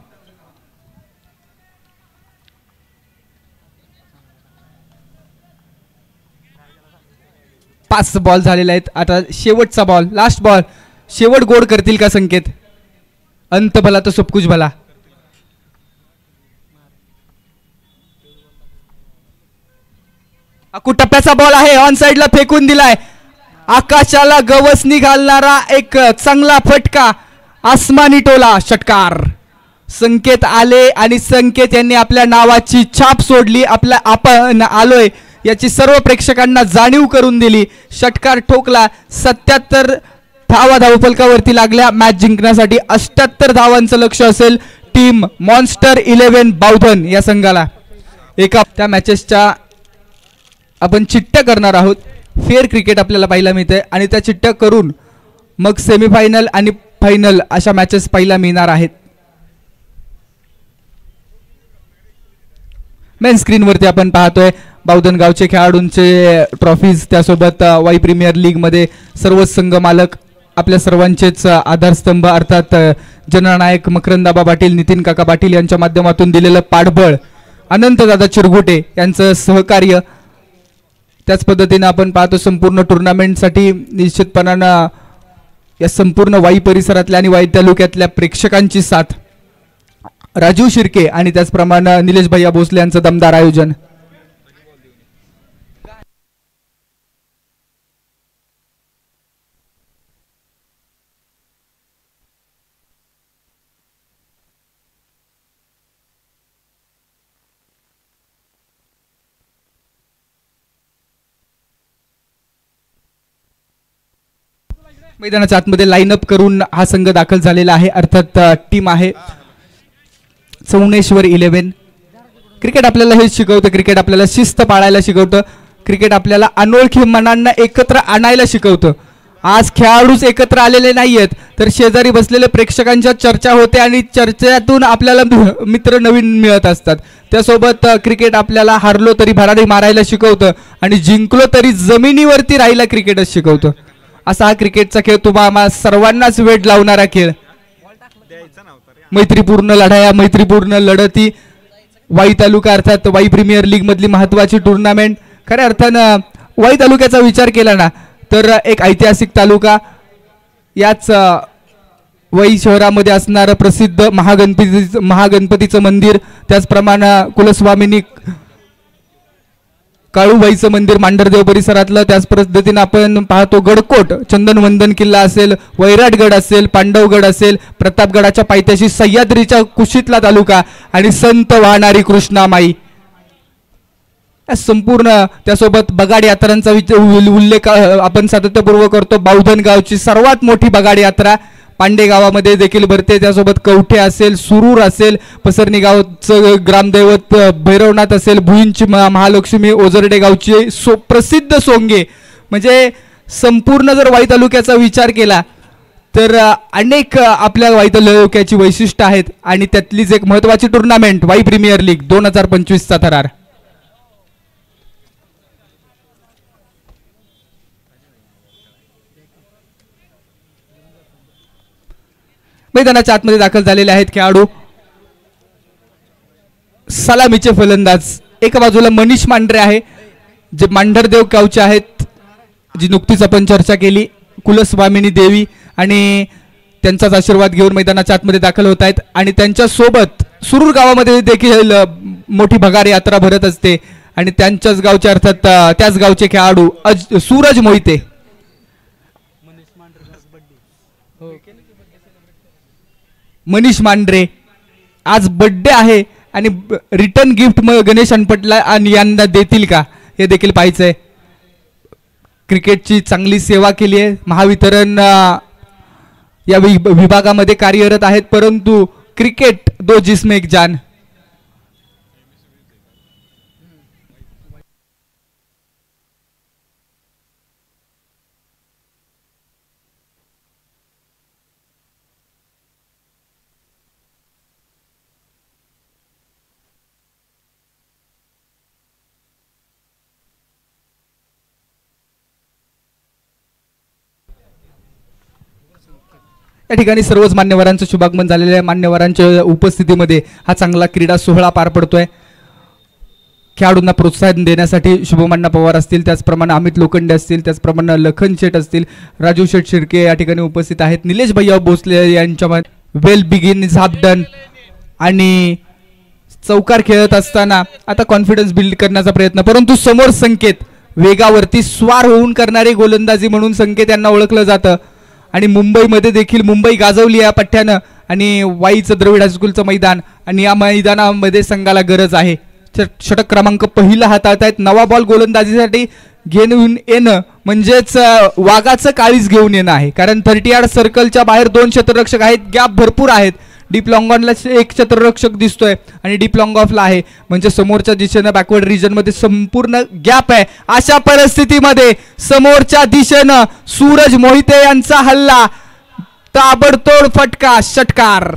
B: पाच बॉल झालेले आहेत. आता शेवटचा बॉल, लास्ट बॉल. शेवट गोड करतील का संकेत? अंत भला तो सब कुछ भला. टप्प्याचा बॉल आहे. ऑन साइडला फेकून दिलाय. आकाशाला गवसणी घालणारा एक चांगला फटका. आसमानी टोला षटकार. संकेत आले आणि संकेत यांनी आपल्या नावाची छाप सोडली. आपण आलोय याची सर्व प्रेक्षकांना जाणीव करून दिली. षटकार ठोकला. 77 धावा धावफलकावरती लागल्या. मॅच जिंकण्यासाठी 78 धावांचं लक्ष असेल टीम मॉन्स्टर 11 बावधन या संघाला. एका त्या मॅचेसच्या आपण चिठ्ठ्या करणार आहोत. फेअर क्रिकेट आपल्याला पाहायला मिळते आणि त्या चिठ्ठ्या करून मग सेमीफायनल आणि फायनल अशा मॅचेस पाहायला मिळणार आहेत. मेन स्क्रीनवरती आपण पाहतोय बावधन गावचे खेळाडूंचे ट्रॉफीज, त्यासोबत वाई प्रीमियर लीग मध्ये सर्वच संघ मालक आपल्या सर्वांचेच आधारस्तंभ अर्थात जननायक मकरंदाबा पाटील, नितीन काका पाटील यांच्या माध्यमातून दिलेलं पाठबळ, अनंतदादा चिरगुटे यांचं सहकार्य. त्याच पद्धतीने आपण पाहतो संपूर्ण टुर्नामेंटसाठी निश्चितपणानं या संपूर्ण वाई परिसरातल्या आणि वाई तालुक्यातल्या प्रेक्षकांची साथ. राजीव शिर्के आणि त्याचप्रमाणे निलेश भैया भोसले यांचं दमदार आयोजन. मैदानाच्या आतमध्ये लाईनअप करून हा संघ दाखल झालेला आहे. अर्थात टीम आहे चौनेश्वर 11. क्रिकेट आपल्याला हे शिकवतं. क्रिकेट आपल्याला शिस्त पाळायला शिकवतं. क्रिकेट आपल्याला अनोळखी मनांना एकत्र आणायला शिकवतं. आज खेळाडूच एकत्र आलेले नाहीयेत तर शेजारी बसलेले प्रेक्षकांच्या चर्चा होते आणि चर्चेतून आपल्याला मित्र नवीन मिळत असतात. त्यासोबत क्रिकेट आपल्याला हारलो तरी भरारी मारायला शिकवतं आणि जिंकलो तरी जमिनीवरती राहायला क्रिकेटच शिकवतं. असा हा क्रिकेटचा खेळ तुम्हाला सर्वांनाच वेळ लावणारा खेळ. मैत्रीपूर्ण लढाया, मैत्रीपूर्ण लढती. वाई तालुका अर्थात वाई प्रीमियर लीग मधली महत्वाची टुर्नामेंट. खऱ्या अर्थानं वाई तालुक्याचा विचार केला ना तर एक ऐतिहासिक तालुका. याच वाई शहरामध्ये असणारं प्रसिद्ध महागणपतीचं मंदिर, त्याचप्रमाणे कुलस्वामिनी काळूबाईचं मंदिर मांढरदेव परिसरातलं. त्याच पद्धतीने आपण पाहतो गडकोट, चंदनवंदन किल्ला असेल, वैराटगड असेल, पांडवगड असेल, प्रतापगडाच्या पायथ्याशी सह्याद्रीच्या कुशीतला तालुका आणि संत वाहणारी कृष्णामाई. संपूर्ण त्यासोबत बगाड यात्रांचा उल्लेख आपण सातत्यपूर्वक करतो. बावधन गावची सर्वात मोठी बगाड यात्रा पांडे गावामध्ये देखील भरते. त्यासोबत कवठे असेल, सुरूर असेल, पसरणी गावचं ग्रामदैवत भैरवनाथ असेल, भुईंची महालक्ष्मी, ओझरडे गावची प्रसिद्ध सोंगे. म्हणजे संपूर्ण जर वाई तालुक्याचा विचार केला तर अनेक आपल्या वाई तालुक्याची वैशिष्ट्य आहेत आणि त्यातलीच एक महत्वाची टुर्नामेंट वाई प्रीमियर लीग 2025चा थरार. मैदानाच्या आतमध्ये दाखल झालेले आहेत खेळाडू. सलामीचे फलंदाज एका बाजूला मनीष मांढरे आहे जे मांढरदेव गावचे आहेत, जी नुकतीच आपण चर्चा केली. कुलस्वामिनी देवी आणि त्यांचाच आशीर्वाद घेऊन मैदानाच्या आतमध्ये दाखल होत आहेत आणि त्यांच्या सोबत सुरूर गावामध्ये देखील मोठी भगार यात्रा भरत असते आणि त्यांच्याच गावचे अर्थात त्याच गावचे खेळाडू सूरज मोहिते. मनीष मांढरे आज बर्थडे आहे आणि रिटर्न गिफ्ट गणेश अनपटला आणि यांना देतील का हे देखील पाहायचंय. क्रिकेटची चांगली सेवा केली आहे. महावितरण या विभागामध्ये कार्यरत आहेत, परंतु क्रिकेट दो जिसमें एक जान. या ठिकाणी सर्वच मान्यवरांचं शुभागमन झालेलं आहे. मान्यवरांच्या उपस्थितीमध्ये हा चांगला क्रीडा सोहळा पार पडतोय. खेळाडूंना प्रोत्साहन देण्यासाठी शुभमण्णा पवार असतील, त्याचप्रमाणे अमित लोखंडे असतील, त्याचप्रमाणे लखन शेठ असतील, राजू शेठ शिर्के या ठिकाणी उपस्थित आहेत. निलेश भैया भोसले यांच्या वेल बिगिन झापडन आणि चौकार खेळत असताना आता कॉन्फिडन्स बिल्ड करण्याचा प्रयत्न, परंतु समोर संकेत वेगावरती स्वार होऊन करणारे गोलंदाजी म्हणून संकेत यांना ओळखलं जातं. आणि मुंबईमध्ये देखील मुंबई गाजवली या पठ्ठ्यानं आणि वाईचं द्रविड हायस्कूलचं मैदान आणि या मैदानामध्ये संघाला गरज आहे. षटक क्रमांक पहिला हाताळतायत. नवा बॉल गोलंदाजीसाठी घेऊन येणं म्हणजेच वाघाचं काळीज घेऊन येणं आहे, कारण 30 यार्ड सर्कलच्या बाहेर 2 क्षेत्ररक्षक आहेत, गॅप भरपूर आहेत. डीप लॉंग ऑनला 1 क्षेत्ररक्षक दिसतोय आणि डीप लॉंग ऑफला आहे, म्हणजे समोरच्या दिशेनं बॅकवर्ड रिजनमध्ये संपूर्ण गॅप आहे. अशा परिस्थितीमध्ये समोरच्या दिशेनं सूरज मोहिते यांचा हल्ला, ताबडतोड फटका, षटकार.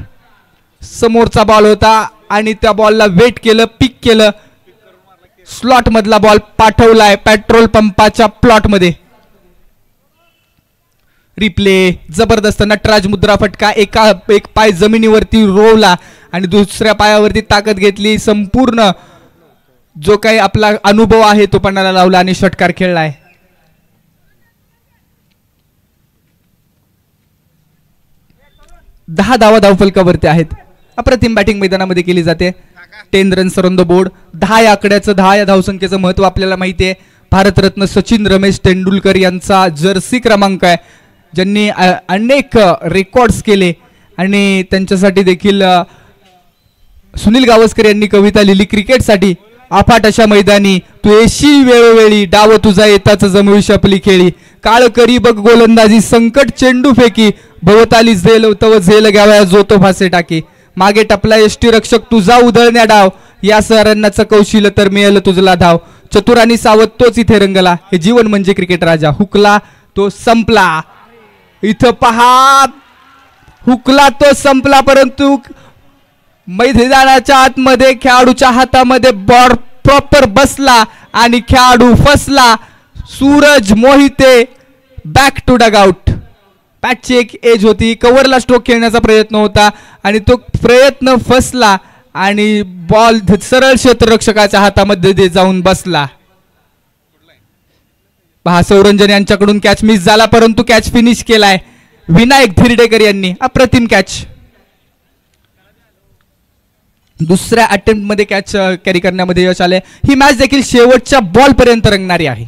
B: समोरचा बॉल होता आणि त्या बॉलला वेट केलं, पिक केलं, स्लॉट मधला बॉल पाठवलाय पेट्रोल पंपाच्या प्लॉट मध्ये. रिप्ले जबरदस्त नटराज मुद्रा फटका. एक पाय जमिनीवरती रोवला आणि दुसऱ्या पायावरती ताकद घेतली. संपूर्ण जो काही आपला अनुभव आहे तो पणाला लावला आणि षटकार खेळलाय. दहा धावा धावफलकावरती आहेत. अप्रतिम बॅटिंग मैदानामध्ये केली जाते. 10 रन्स ऑन द बोर्ड. 10 या आकड्याचं, 10 या धावसंख्येचं महत्व आपल्याला माहिती आहे. भारतरत्न सचिन रमेश तेंडुलकर यांचा जर्सी क्रमांक आहे, ज्यांनी अनेक रेकॉर्ड्स केले आणि त्यांच्यासाठी देखील सुनील गावस्कर यांनी कविता लिहिली क्रिकेटसाठी. अफाट अशा मैदानी तू येशी वेळोवेळी, डाव तुझा येताच जमवी शपली खेळी, काळ करी बघ गोलंदाजी, संकट चेंडू फेकी, भवताली झेल तव झेल घ्यावया जो तो फासे टाकी, मागे टपला यष्टी रक्षक तुझा उधळण्या डाव, या सरण्याचं कौशल्य तर मिळेल तुझला धाव, चतुरानी सावध तोच इथे रंगला, हे जीवन म्हणजे क्रिकेट राजा, हुकला तो संपला. इथं पहा, हुकला तो संपला, परंतु मैदानाच्या आतमध्ये खेळाडूच्या हातामध्ये बॉल प्रॉपर बसला आणि खेळाडू फसला. Suraj Mohite back to dugout. बॅटची एक एज होती, कव्हरला स्ट्रोक खेळण्याचा प्रयत्न होता आणि तो प्रयत्न फसला आणि बॉल सरळ क्षेत्ररक्षकाच्या हातामध्ये जाऊन बसला. पहा, सौरंजन यांच्याकडून कॅच मिस झाला, परंतु कॅच फिनिश केलाय विनायक धिरडेकर यांनी. अप्रतिम कॅच. दुसऱ्या अटेम्प्ट मध्ये कॅच कॅरी करण्यामध्ये यश आले. ही मॅच देखील शेवटच्या बॉल पर्यंत रंगणारी आहे,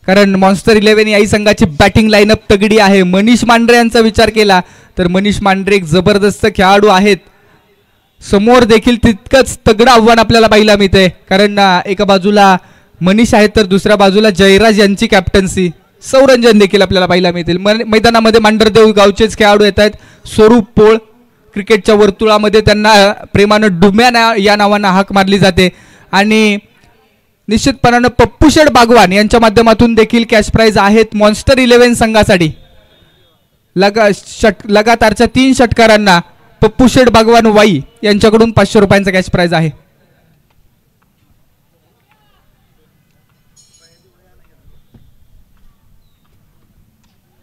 B: कारण मॉन्स्टर 11 याही संघाची बॅटिंग लाईनअप तगडी आहे. मनीष मांढरे यांचा विचार केला तर मनीष मांढरे एक जबरदस्त खेळाडू आहेत. समोर देखील तितकंच तगडं आव्हान आपल्याला पाहायला मिळतंय, कारण एका बाजूला मनीष आहेत तर दुसऱ्या बाजूला जयराज यांची कॅप्टन्सी, सौरंजन देखील आपल्याला पाहायला मिळतील. मैदानामध्ये मांढरदेव गावचेच खेळाडू येत आहेत. स्वरूप पोळ, क्रिकेटच्या वर्तुळामध्ये त्यांना प्रेमानं डुम्या या नावानं हाक मारली जाते. आणि निश्चितपणानं पप्पूशेठ बागवान यांच्या माध्यमातून देखील कॅश प्राइज आहेत मॉन्स्टर 11 संघासाठी. लगातारच्या 3 षटकारांना पप्पूशेठ बागवान वाई यांच्याकडून 500 रुपयांचा कॅश प्राइज आहे.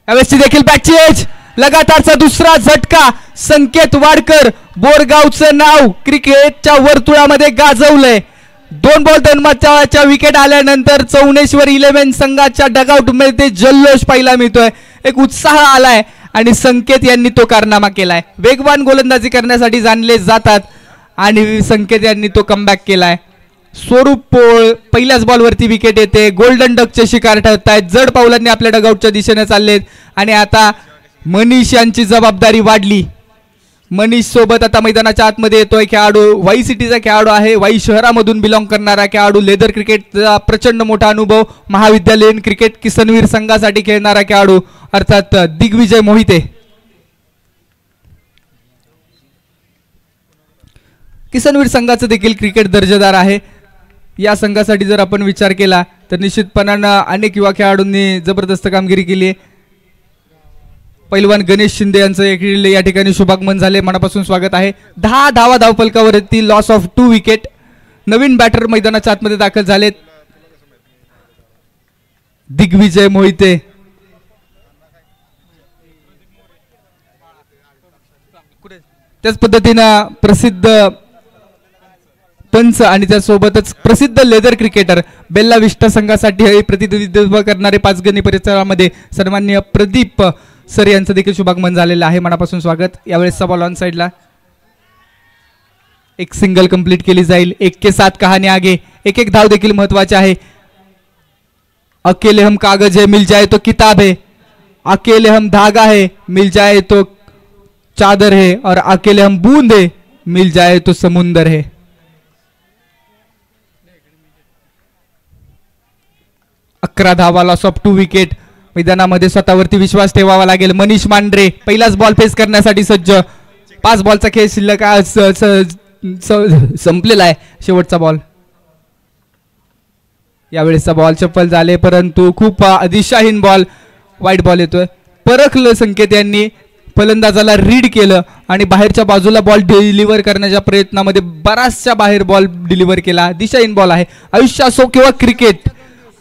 B: यावेळी देखील बॅटची एज, लगातारचा दुसरा झटका. संकेत वाडकर, बोरगावचं नाव क्रिकेटच्या वर्तुळामध्ये गाजवलंय. 2 बॉल 2 मार्चाच्या विकेट आल्यानंतर चौनेश्वर 11 संघाच्या डगआउट मध्ये जल्लोष पाहायला मिळतोय. एक उत्साह आलाय आणि संकेत यांनी तो कारनामा केलाय. वेगवान गोलंदाजी करण्यासाठी जाणले जातात आणि संकेत यांनी तो कमबॅक केलाय. स्वरूप पोळ पहिल्याच बॉलवरती विकेट येते. गोल्डन डकचे शिकार ठरत आहेत. जड पावलांनी आपल्या डगआउटच्या दिशेने चाललेत आणि आता मनीष यांची जबाबदारी वाढली. मनीष सोबत आता मैदानाच्या आतमध्ये येतोय खेळाडू वाई सिटीचा खेळाडू आहे, वाई शहरामधून बिलॉंग करणारा खेळाडू, लेदर क्रिकेटचा प्रचंड मोठा अनुभव, महाविद्यालयीन क्रिकेट किसनवीर संघासाठी खेळणारा खेळाडू अर्थात दिग्विजय मोहिते. किसनवीर संघाचं देखील क्रिकेट दर्जेदार आहे. या संघासाठी जर आपण विचार केला तर निश्चितपणानं अनेक युवा खेळाडूंनी जबरदस्त कामगिरी केली आहे. पैलवान गणेश शिंदे यांचं या ठिकाणी शुभागमन झाले, मनापासून स्वागत आहे. 10 धावा धावफलकावरती, लॉस ऑफ 2 विकेट. नवीन बॅटर मैदानाच्या आतमध्ये दाखल झालेत, दिग्विजय मोहिते. त्याच पद्धतीनं प्रसिद्ध पंच आणि त्यासोबतच प्रसिद्ध लेदर क्रिकेटर बेल्ला विस्टा संघासाठी प्रतिनिधित्व करणारे पाचगणी परिसरामध्ये सन्माननीय प्रदीप सर यांचं देखील शुभागमन झालेलं आहे, मनापासून स्वागत. यावेळेसचा बॉल ऑन साइडला, एक सिंगल कंप्लीट केली जाईल. 1 के 7 कहाणी आगे. एक धाव देखील महत्वाचे आहे. अकेले हम कागज है मिल जाए तो किताब है, अकेले हम धागा है मिल जाए तो चादर है, और अकेले हम बूंद है मिल जाए तो समुंदर है. 11 धावा, लॉस ऑफ 2 विकेट. मैदानामध्ये स्वतःवरती विश्वास ठेवावा लागेल. मनीष मांढरे पहिलाच बॉल फेस करण्यासाठी सज्ज. 5 बॉलचा खेळ शिल्लक संपलेला आहे. शेवटचा बॉल. यावेळेसचा बॉल चप्पल झाले, परंतु खूप दिशाहीन बॉल, वाईट बॉल येतोय. परखलं संकेत यांनी फलंदाजाला रीड केलं आणि बाहेरच्या बाजूला बॉल डिलिव्हर करण्याच्या प्रयत्नामध्ये बराचशा बाहेर बॉल डिलिव्हर केला. दिशाहीन बॉल आहे. आयुष्य असो किंवा क्रिकेट,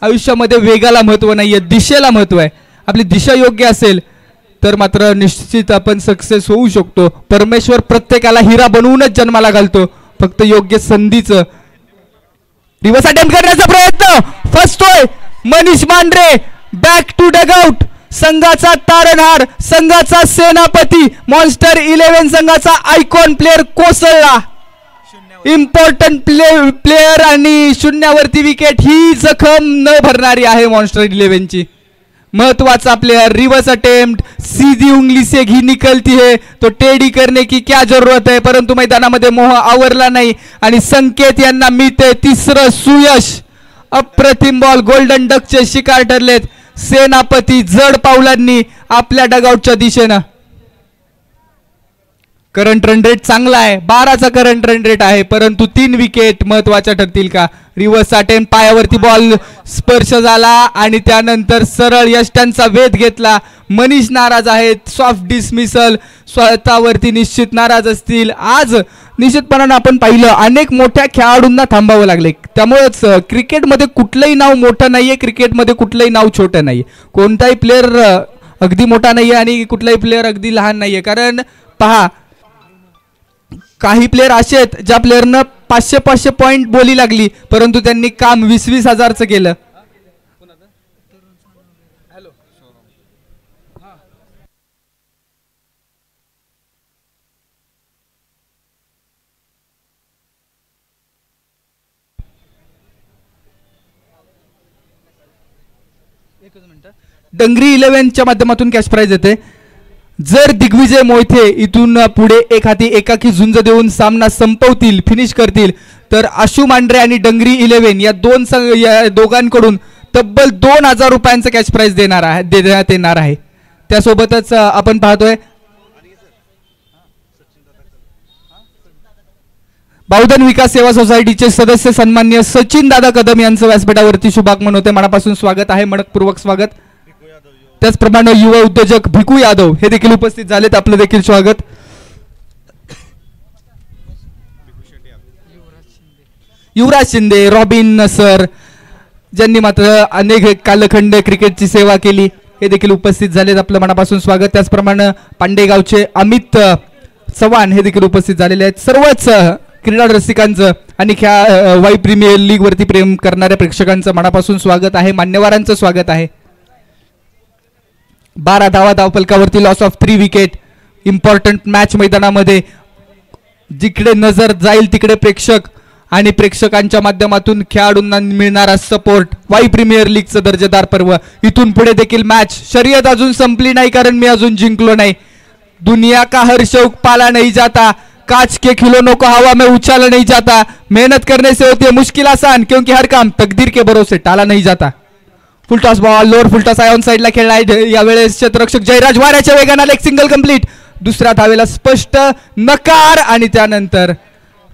B: आयुष्यामध्ये वेगाला महत्व नाहीये, दिशेला महत्व आहे. आपली दिशा योग्य असेल तर मात्र निश्चित आपण सक्सेस होऊ शकतो. परमेश्वर प्रत्येकाला हिरा बनवूनच जन्माला घालतो, फक्त योग्य संधीचं. रिव्हर्स अटेम्प्ट करण्याचा प्रयत्न फसतोय. Manish Mandhare back to dugout. संघाचा तारणहार, संघाचा सेनापती, मॉन्स्टर 11 संघाचा आयकॉन प्लेअर कोसळला. इम्पॉर्टंट प्लेयर आणि शून्यावरती विकेट. ही जखम न भरणारी आहे मॉन्स्टर 11ची. महत्वाचा प्लेयर. रिवर्स अटेम्प्ट, सीधी उंगली से घी निकलती है तो टेडी करने की क्या जरूरत है, परंतु मैदानामध्ये मोह आवरला नाही आणि संकेत यांना मिळते तिसरं सुयश. अप्रतिम बॉल. गोल्डन डकचे शिकार ठरलेत सेनापती जड पावलांनी आपल्या डगआउटच्या दिशेनं. करंट रन रेट चांगला आहे, 12चा करंट रन रेट आहे, परंतु 3 विकेट महत्वाच्या ठरतील का. रिव्हर्स अटेम्प्ट, पायावरती बॉल स्पर्श झाला आणि त्यानंतर सरळ यष्ट्यांचा वेध घेतला. मनीष नाराज आहेत. सॉफ्ट डिसमिसल, स्वतःवरती निश्चित नाराज असतील. आज निश्चितपणाने आपण पाहिलं अनेक मोठ्या खेळाडूंना थांबावं लागले. त्यामुळेच क्रिकेटमध्ये कुठलंही नाव मोठं नाहीये, क्रिकेटमध्ये कुठलंही नाव छोटं नाहीये. कोणताही प्लेअर अगदी मोठा नाहीये आणि कुठलाही प्लेअर अगदी लहान नाहीये. कारण पहा, काही प्लेअर असे आहेत ज्या प्लेअरनं 500-500 पॉईंट बोली लागली, परंतु त्यांनी काम 20-20 हजारचं केलं. डंगरी 11च्या माध्यमातून कॅश प्राइज येते. जर दिग्विजय मोहिते इथून पुढे एक हाती एकाकी झुंज देऊन सामना संपवतील, फिनिश करतील, तर आशू मांढरे आणि डंगरी 11 या दोघांकडून तब्बल 2000 रुपयांचं कॅश प्राइज देण्यात येणार आहे. त्यासोबतच आपण पाहतोय बहुधन विकास सेवा सोसायटीचे सदस्य सन्माननीय सचिन दादा कदम यांचं व्यासपीठावरती शुभागमन होते. मनापासून स्वागत आहे, मनपूर्वक स्वागत. त्याचप्रमाणे युवा उद्योजक भिकू यादव हे देखील उपस्थित झालेत, आपलं देखील स्वागत. युवराज शिंदे, रॉबिन सर, ज्यांनी मात्र अनेक कालखंड क्रिकेटची सेवा केली, हे देखील उपस्थित झालेत, आपलं मनापासून स्वागत. त्याचप्रमाणे पांडेगावचे अमित चव्हाण हे देखील उपस्थित झालेले आहेत. सर्वच क्रीडा रसिकांचं आणि वाई प्रीमियर लीग वरती प्रेम करणाऱ्या प्रेक्षकांचं मनापासून स्वागत आहे, मान्यवरांचं स्वागत आहे. 12 धावा धावफलकावरती, loss of 3 wicket. Important match मैदानामध्ये जिकडे नजर जाईल तिकडे प्रेक्षक आणि प्रेक्षकांच्या माध्यमातून खेळाडूंना मिळणारा सपोर्ट. वाई प्रीमियर लीगचं दर्जेदार पर्व. इथून पुढे देखील मॅच. शर्यत अजून संपली नाही, कारण मी अजून जिंकलो नाही. दुनिया का हर शौक पाला नहीं जाता, कांच के खिलौनों को हवा में उछाला नहीं जाता, मेहनत करने से होती है मुश्किल आसान, क्योंकि हर काम तकदीर के भरोसे टाला नहीं जाता. Full toss ball lower full toss on साइडला खेळलाय यावेळेस क्षेत्ररक्षक जयराज वाऱ्याच्या वेगाने एक सिंगल कंप्लीट. दुसऱ्या धावेला स्पष्ट नकार आणि त्यानंतर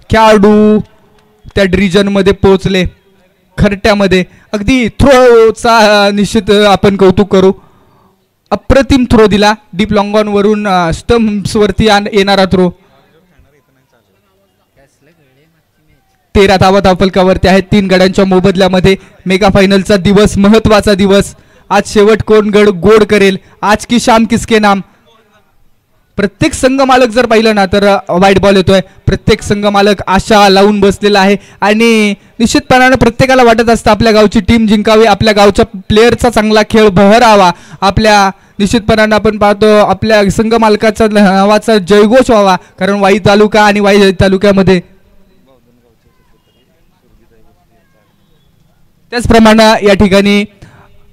B: खेळाडू त्या ड्रिजन मध्ये पोहोचले. खरट्यामध्ये अगदी थ्रोचा निश्चित आपण कौतुक करू. अप्रतिम थ्रो दिला, डीप लॉंग ऑन वरून स्टंप्स वरती येणारा थ्रो. 13 धावा धावफलकावरती आहेत 3 गड्यांच्या मोबदल्यामध्ये. मेगा फायनलचा दिवस, महत्वाचा दिवस. आज शेवट कोण गड गोड करेल, आज की शाम किसके नाम. प्रत्येक संघ मालक जर पाहिलं ना तर वाईट बॉल येतोय. प्रत्येक संघ मालक आशा लावून बसलेला आहे आणि निश्चितपणाने प्रत्येकाला वाटत असतं आपल्या गावची टीम जिंकावी, आपल्या गावच्या प्लेअरचा चांगला खेळ बहरावा, आपल्या निश्चितपणाने आपण पाहतो आपल्या संघ मालकाचा नावाचा जयघोष व्हावा. कारण वाई तालुका आणि वाई तालुक्यामध्ये त्याचप्रमाणे या ठिकाणी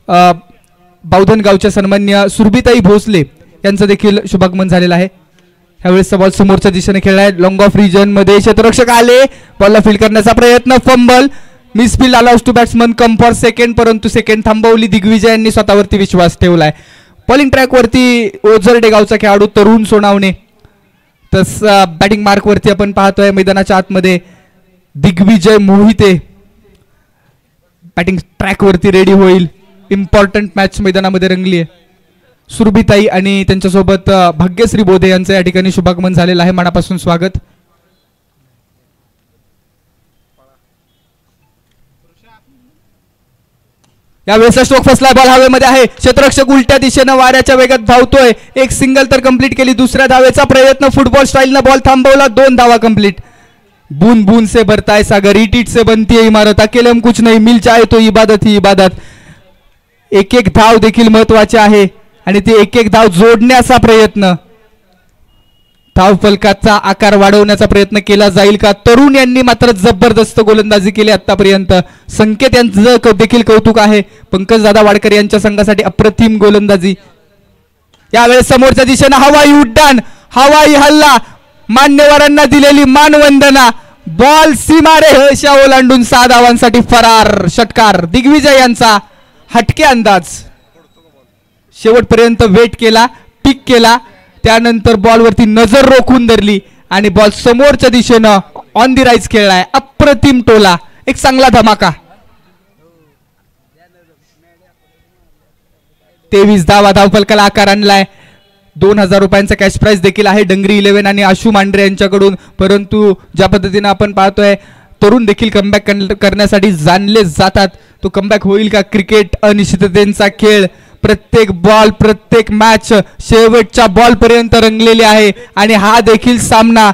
B: बावधन गावच्या सन्मान्य सुरभीताई भोसले यांचं देखील शुभागमन झालेलं आहे. ह्यावेळेस बॉल समोरच्या दिशेने खेळलाय. लॉंग ऑफ रिजन मध्ये क्षेत्ररक्षक आले, बॉलला फील्ड करण्याचा प्रयत्न, fumble, misfield allows to batsman come for second, परंतु सेकंड थांबवली. दिग्विजय यांनी स्वतःवरती विश्वास ठेवलाय. बॉलिंग ट्रॅक वरती ओझरडे गावचा खेळाडू तरुण सोनावणे. तस बॅटिंग मार्क वरती आपण पाहतोय मैदानाच्या आतमध्ये दिग्विजय मोहिते बॅटिंग ट्रॅक वरती रेडी होईल. इम्पॉर्टंट मॅच मैदानामध्ये रंगली आहे. सुरभीताई आणि त्यांच्यासोबत भाग्यश्री बोधे यांचं या ठिकाणी शुभागमन झालेलं आहे. मनापासून स्वागत. यावेळेस स्ट्रोक फसला, बॉल हवेमध्ये आहे. क्षेत्ररक्षक उलट्या दिशेनं वाऱ्याच्या वेगात धावतोय. एक सिंगल तर कंप्लीट केली. दुसऱ्या धावेचा प्रयत्न, फुटबॉल स्टाईलनं बॉल थांबवला. 2 धावा कंप्लीट. बूंद बूंद से भरता है सागर, ईट ईट से बनती है इमारत, अकेले हम कुछ नहीं, मिल जाए तो इबादत ही इबादत. एक एक धाव देखील महत्वाचे आहे आणि ते एक एक धाव जोडण्याचा प्रयत्न, धाव फलकाचा आकार वाढवण्याचा प्रयत्न केला जाईल का. तरुण यांनी मात्र जबरदस्त गोलंदाजी केली आतापर्यंत. संकेत यांचं देखील कौतुक आहे. पंकज दादा वाडकर यांच्या संघासाठी अप्रतिम गोलंदाजी. यावेळेस समोरच्या दिशेने हवाई उड्डाण, हवाई हल्ला, मान्यवरांना दिलेली मानवंदना, बॉल सीमारेषा ओलांडून 6 धावांसाठी फरार. षटकार दिग्विजय यांचा हटके अंदाज. शेवटपर्यंत वेट केला, पिक केला, त्यानंतर बॉलवरती नजर रोखून धरली आणि बॉल समोरच्या दिशेनं ऑन दी राईज खेळलाय. अप्रतिम टोला, एक चांगला धमाका. 23 धावा धावफलकाला आकार आणलाय. 2000 रुपयांचा कॅश प्राइज देखील आहे डंगरी 11 आणि आशू मांढरे यांच्याकडून. परंतु ज्या पद्धतीने आपण पाहतोय तरुण देखील कमबॅक करण्यासाठी जाणले जातात. तो कमबॅक होईल का. क्रिकेट अनिश्चिततेचा खेळ. प्रत्येक बॉल, प्रत्येक मॅच शेवटच्या बॉल पर्यंत रंगलेली आहे आणि हा देखील सामना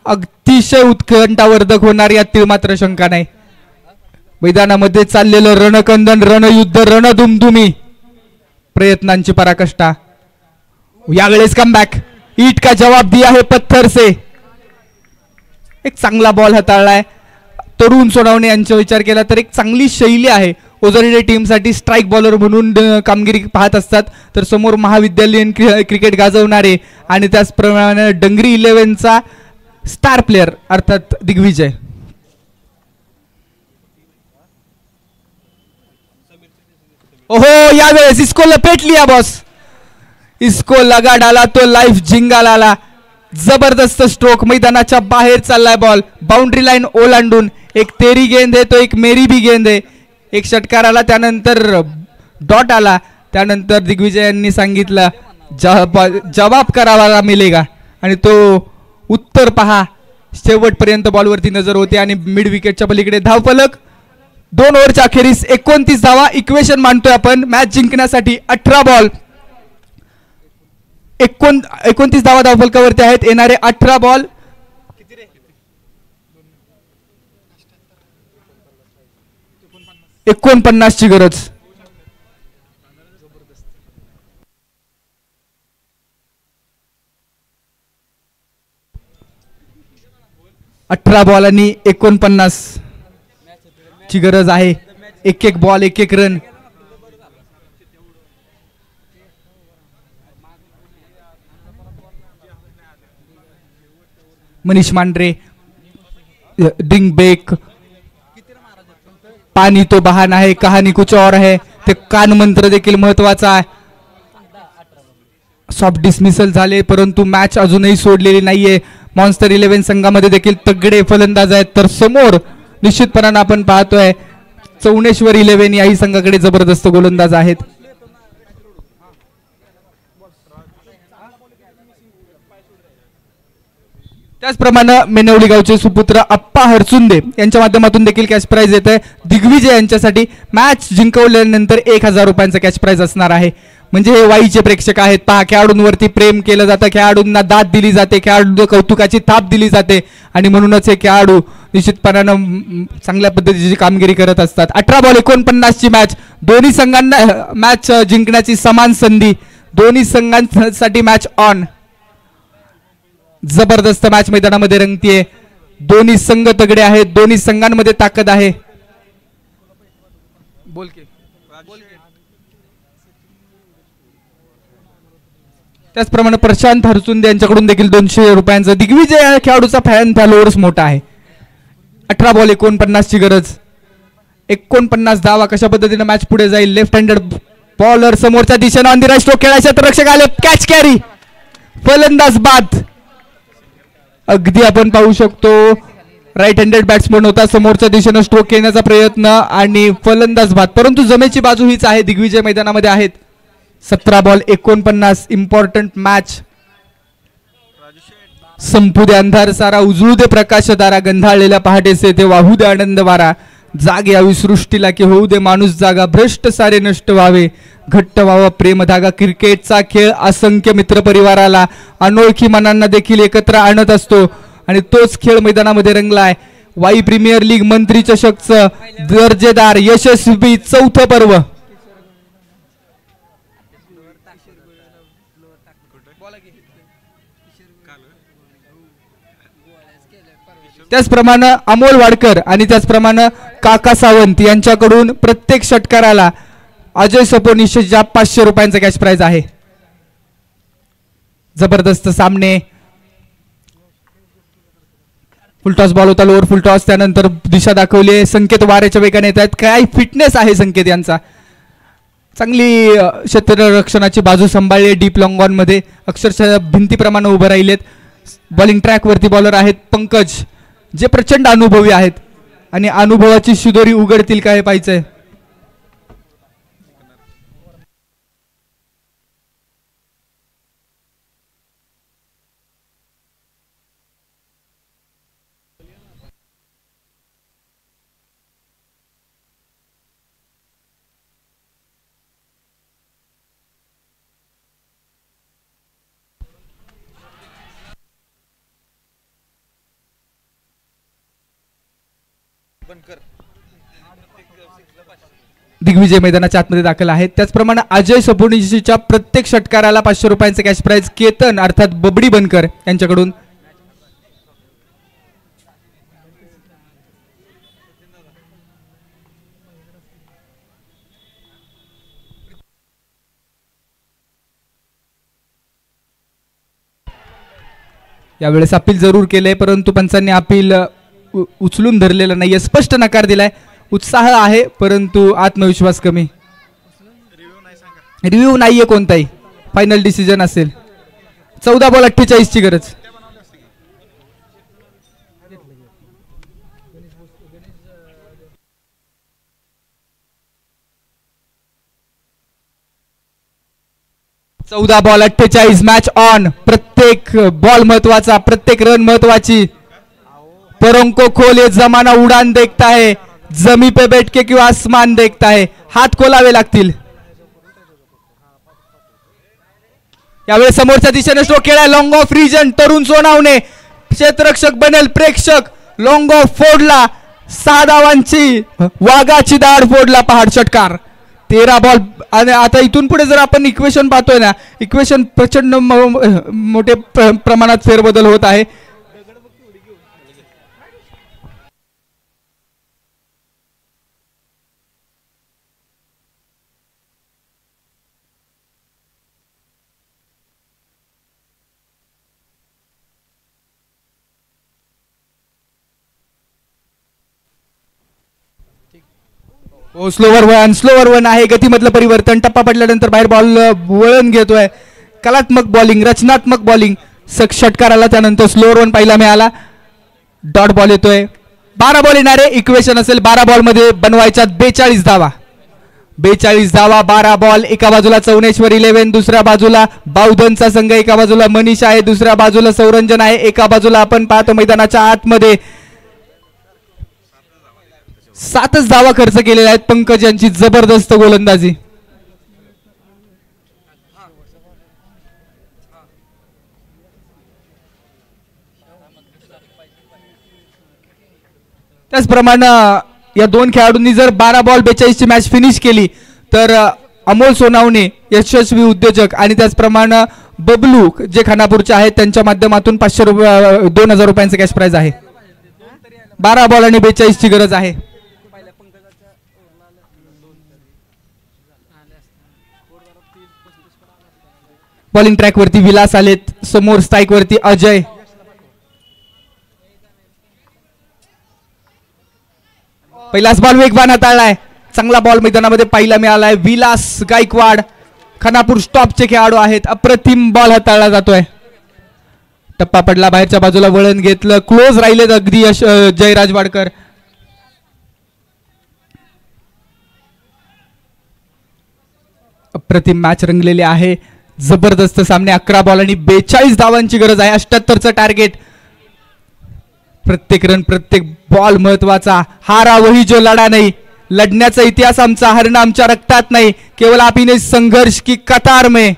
B: अतिशय उत्कंठावर्धक होणार यात मात्र शंका नाही. मैदानामध्ये चाललेलं रणकंदन, रणयुद्ध, रणधुमधुमी, प्रयत्नांची पराकाष्ठा. यावेळेस कमबॅक, ईट का जवाब दिया है पत्थर से. एक चांगला बॉल हाताळलाय. तरुण सोनावणे यांचा विचार केला तर एक चांगली शैली आहे. ओझरडे टीमसाठी स्ट्राईक बॉलर म्हणून कामगिरी पाहत असतात, तर समोर महाविद्यालयीन क्रिकेट गाजवणारे आणि त्याचप्रमाणे डंगरी 11चा स्टार प्लेअर अर्थात दिग्विजय. ओहो, यावेळेस इसको लपेट लिया बॉस, इसको लगा डाला तो लाइफ झिंगा लाला. जबरदस्त स्ट्रोक, मैदानाच्या बाहेर चाललाय बॉल, बाउंड्री लाईन ओलांडून. एक तेरी गेंद है तो एक मेरी भी गेंद है. एक षटकार आला, त्यानंतर डॉट आला, त्यानंतर दिग्विजय यांनी सांगितलं जवाब करावा मिलेगा आणि तो उत्तर पहा. शेवटपर्यंत बॉलवरती नजर होते आणि मिड विकेटच्या पलीकडे धावफलक. 2 ओव्हरच्या अखेरीस 29 धावा इक्वेशन मांडतोय आपण मॅच जिंकण्यासाठी. 18 बॉल 29 धावा धावफलकावरती आहेत. येणारे 18 बॉल 49 ची गरज. अठरा बॉल आणि 49 ची गरज आहे. एक एक बॉल, एक एक रन. मनीष मांढरे, डिंग बेक, पाणी तो बहाना है, कहानी कुछ और है, ते कान मंत्र देखील महत्वाचा आहे. सॉफ्ट डिसमिसल झाले परंतु मॅच अजूनही सोडलेली नाहीये. मॉन्स्टर 11 संघामध्ये देखील तगडे फलंदाज आहेत. तर समोर निश्चितपणाने आपण पाहतोय चौनेश्वर 11 याही संघाकडे जबरदस्त गोलंदाज आहेत. त्याचप्रमाणे मेनवली गावचे सुपुत्र अप्पा हरचुंदे यांच्या माध्यमातून देखील कॅश प्राइज येत आहे. दिग्विजय यांच्यासाठी मॅच जिंकवल्यानंतर 1000 रुपयांचा कॅश प्राइज असणार आहे. म्हणजे हे वाईचे प्रेक्षक आहेत. पहा, खेळाडूंवरती प्रेम केलं जातं, खेळाडूंना दाद दिली जाते, खेळाडू कौतुकाची थाप दिली जाते आणि म्हणूनच हे खेळाडू निश्चितपणानं चांगल्या पद्धतीची कामगिरी करत असतात. 18 बॉल 49 ची मॅच, दोन्ही संघांना मॅच जिंकण्याची समान संधी, दोन्ही संघांसाठी मॅच ऑन. जबरदस्त मॅच मैदानामध्ये रंगतीये. दोन्ही संघ तगडे आहेत, दोन्ही संघांमध्ये ताकद आहे. बोल के त्याचप्रमाणे प्रशांत हरचुंदे यांच्याकडून देखील 200 रुपयांचा. दिग्विजय या खेळाडूचा फॅन फॉलोअर्स मोठा आहे. 18 बॉल 49 ची गरज, 49 धावा. कशा पद्धतीने मॅच पुढे जाईल. लेफ्ट हँडेड बॉलर समोरच्या दिशेने ऑन द राईट स्ट्रोक खेळायचे तर रक्षक आले, कॅच कॅरी, फलंदाज बाद. अगदी आपण पाहू शकतो राईट हँडेड बॅट्समन होता, समोरच्या दिशेने स्ट्रोक खेळण्याचा प्रयत्न आणि फलंदाज बाद. परंतु जमेची बाजू हीच आहे, दिग्विजय मैदानामध्ये आहेत. 17 बॉल 49, इम्पॉर्टंट मॅच. संपू दे अंधार सारा, उजळू दे प्रकाश दारा, गंधाळलेल्या पहाटेसे ते वाहू दे आनंद वारा. जाग यावी सृष्टीला की होऊ दे माणूस जागा, भ्रष्ट सारे नष्ट व्हावे, घट्ट व्हावा प्रेम धागा. क्रिकेटचा खेळ असंख्य मित्रपरिवाराला, अनोळखी मनांना देखील एकत्र आणत असतो आणि तोच खेळ मैदानामध्ये रंगलाय. वाई प्रीमियर लीग मंत्री चषकचं दर्जेदार यशस्वी 4थं पर्व. त्याचप्रमाणे अमोल वाडकर आणि त्याचप्रमाणे काका सावंत यांच्याकडून प्रत्येक षटकाराला अजय सपोनिशच्या 500 रुपयांचा कॅश प्राइज आहे. जबरदस्त सामने. फुलटॉस बॉल होता, लोअर फुलटॉस, त्यानंतर दिशा दाखवली. संकेत वाऱ्याच्या वेगाने येत आहेत. काय फिटनेस आहे संकेत यांचा. चांगली क्षेत्ररक्षणाची बाजू सांभाळली डीप लॉंग ऑन मध्ये, अक्षरशः भिंतीप्रमाणे उभे राहिलेत. बॉलिंग ट्रॅक वरती बॉलर आहेत पंकज, जे प्रचंड अनुभवी आहेत आणि अनुभवाची शिदोरी उघडतील काय पाहिजे. दिग्विजय मैदानाच्या आतमध्ये दाखल आहेत. त्याचप्रमाणे अजय सपोनिशीच्या प्रत्येक षटकाराला 500 रुपयांचे कॅश प्राइज केतन अर्थात बबडी बनकर यांच्याकडून. यावेळेस अपील जरूर केले परंतु पंचांनी अपील उचलून धरलेलं नाहीये, स्पष्ट नकार दिलाय. उत्साह आहे परंतु आत्मविश्वास कमी. रिव्ह्यू नाहीये कोणताही, फायनल डिसिजन असेल. 14 बॉल 48 ची गरज. चौदा बॉल 48, मॅच ऑन. प्रत्येक बॉल महत्वाचा, प्रत्येक रन महत्वाची. परों को खोले जमाना उडान देखता है, जमी पे बैठ के क्यों आसमान देखता है. हात खोलावे लागतील. यावेळी समोरच्या दिशेने स्ट्रोक केलाय, लॉंग ऑफ रिजन. तरुण सोनावणे क्षेत्ररक्षक बनेल प्रेक्षक. लॉंग ऑफ फोडला, 6 धावांची वाघाची दाढ फोडला पहाड षटकार. 13 बॉल. आणि आता इथून पुढे जर आपण इक्वेशन पाहतोय ना, इक्वेशन प्रचंड मोठे प्रमाणात फेरबदल होत आहे. स्लोवर वन आहे. गतीमधलं परिवर्तन, टप्पा पडल्यानंतर बाहेर बॉल वळण घेतोय. कलात्मक बॉलिंग, रचनात्मक बॉलिंग. षटकार आला, त्यानंतर स्लोवर वन पाहायला मिळाला. डॉट बॉल येतोय. 12 बॉल येणारे इक्वेशन असेल. 12 बॉल मध्ये बनवायच्या 42 धावा. 42 धावा, 12 बॉल. एका बाजूला चौनेश्वर 11, दुसऱ्या बाजूला बावधनचा संघ, एका बाजूला मनीष आहे, दुसऱ्या बाजूला सौरंजन आहे. एका बाजूला आपण पाहतो मैदानाच्या आतमध्ये 7च धावा खर्च केलेल्या आहेत. पंकज यांची जबरदस्त गोलंदाजी. त्याचप्रमाणे या दोन खेळाडूंनी जर 12 बॉल 42 ची मॅच फिनिश केली तर अमोल सोनावणे यशस्वी उद्योजक आणि त्याचप्रमाणे बबलू जे खानापूरचे आहेत त्यांच्या माध्यमातून 2000 रुपयांचं कॅश प्राइज आहे. 12 बॉल आणि 42 ची गरज आहे. बॉलिंग ट्रॅक वरती विलास आलेत. समोर स्ट्राईक वरती अजय. पहिलाच बॉल वेगवान हाताळलाय. चांगला बॉल मैदानामध्ये पाहायला मिळालाय. विलास गायकवाड खानापूर स्टॉपचे खेळाडू आहेत. अप्रतिम बॉल हाताळला जातोय. टप्पा पडला, बाहेरच्या बाजूला वळण घेतलं. क्लोज राहिलेत अगदी जयराज वाडकर. अप्रतिम मॅच रंगलेली आहे. जबरदस्त सामने. 11 बॉल आणि 42 धावांची गरज आहे. 78चं टार्गेट. प्रत्येक रन, प्रत्येक बॉल महत्वाचा. हारा वही जो लढा नाही. लढण्याचा इतिहास आमचा, हरणं आमच्या रक्तात नाही. केवळ आपण संघर्ष की कतार में.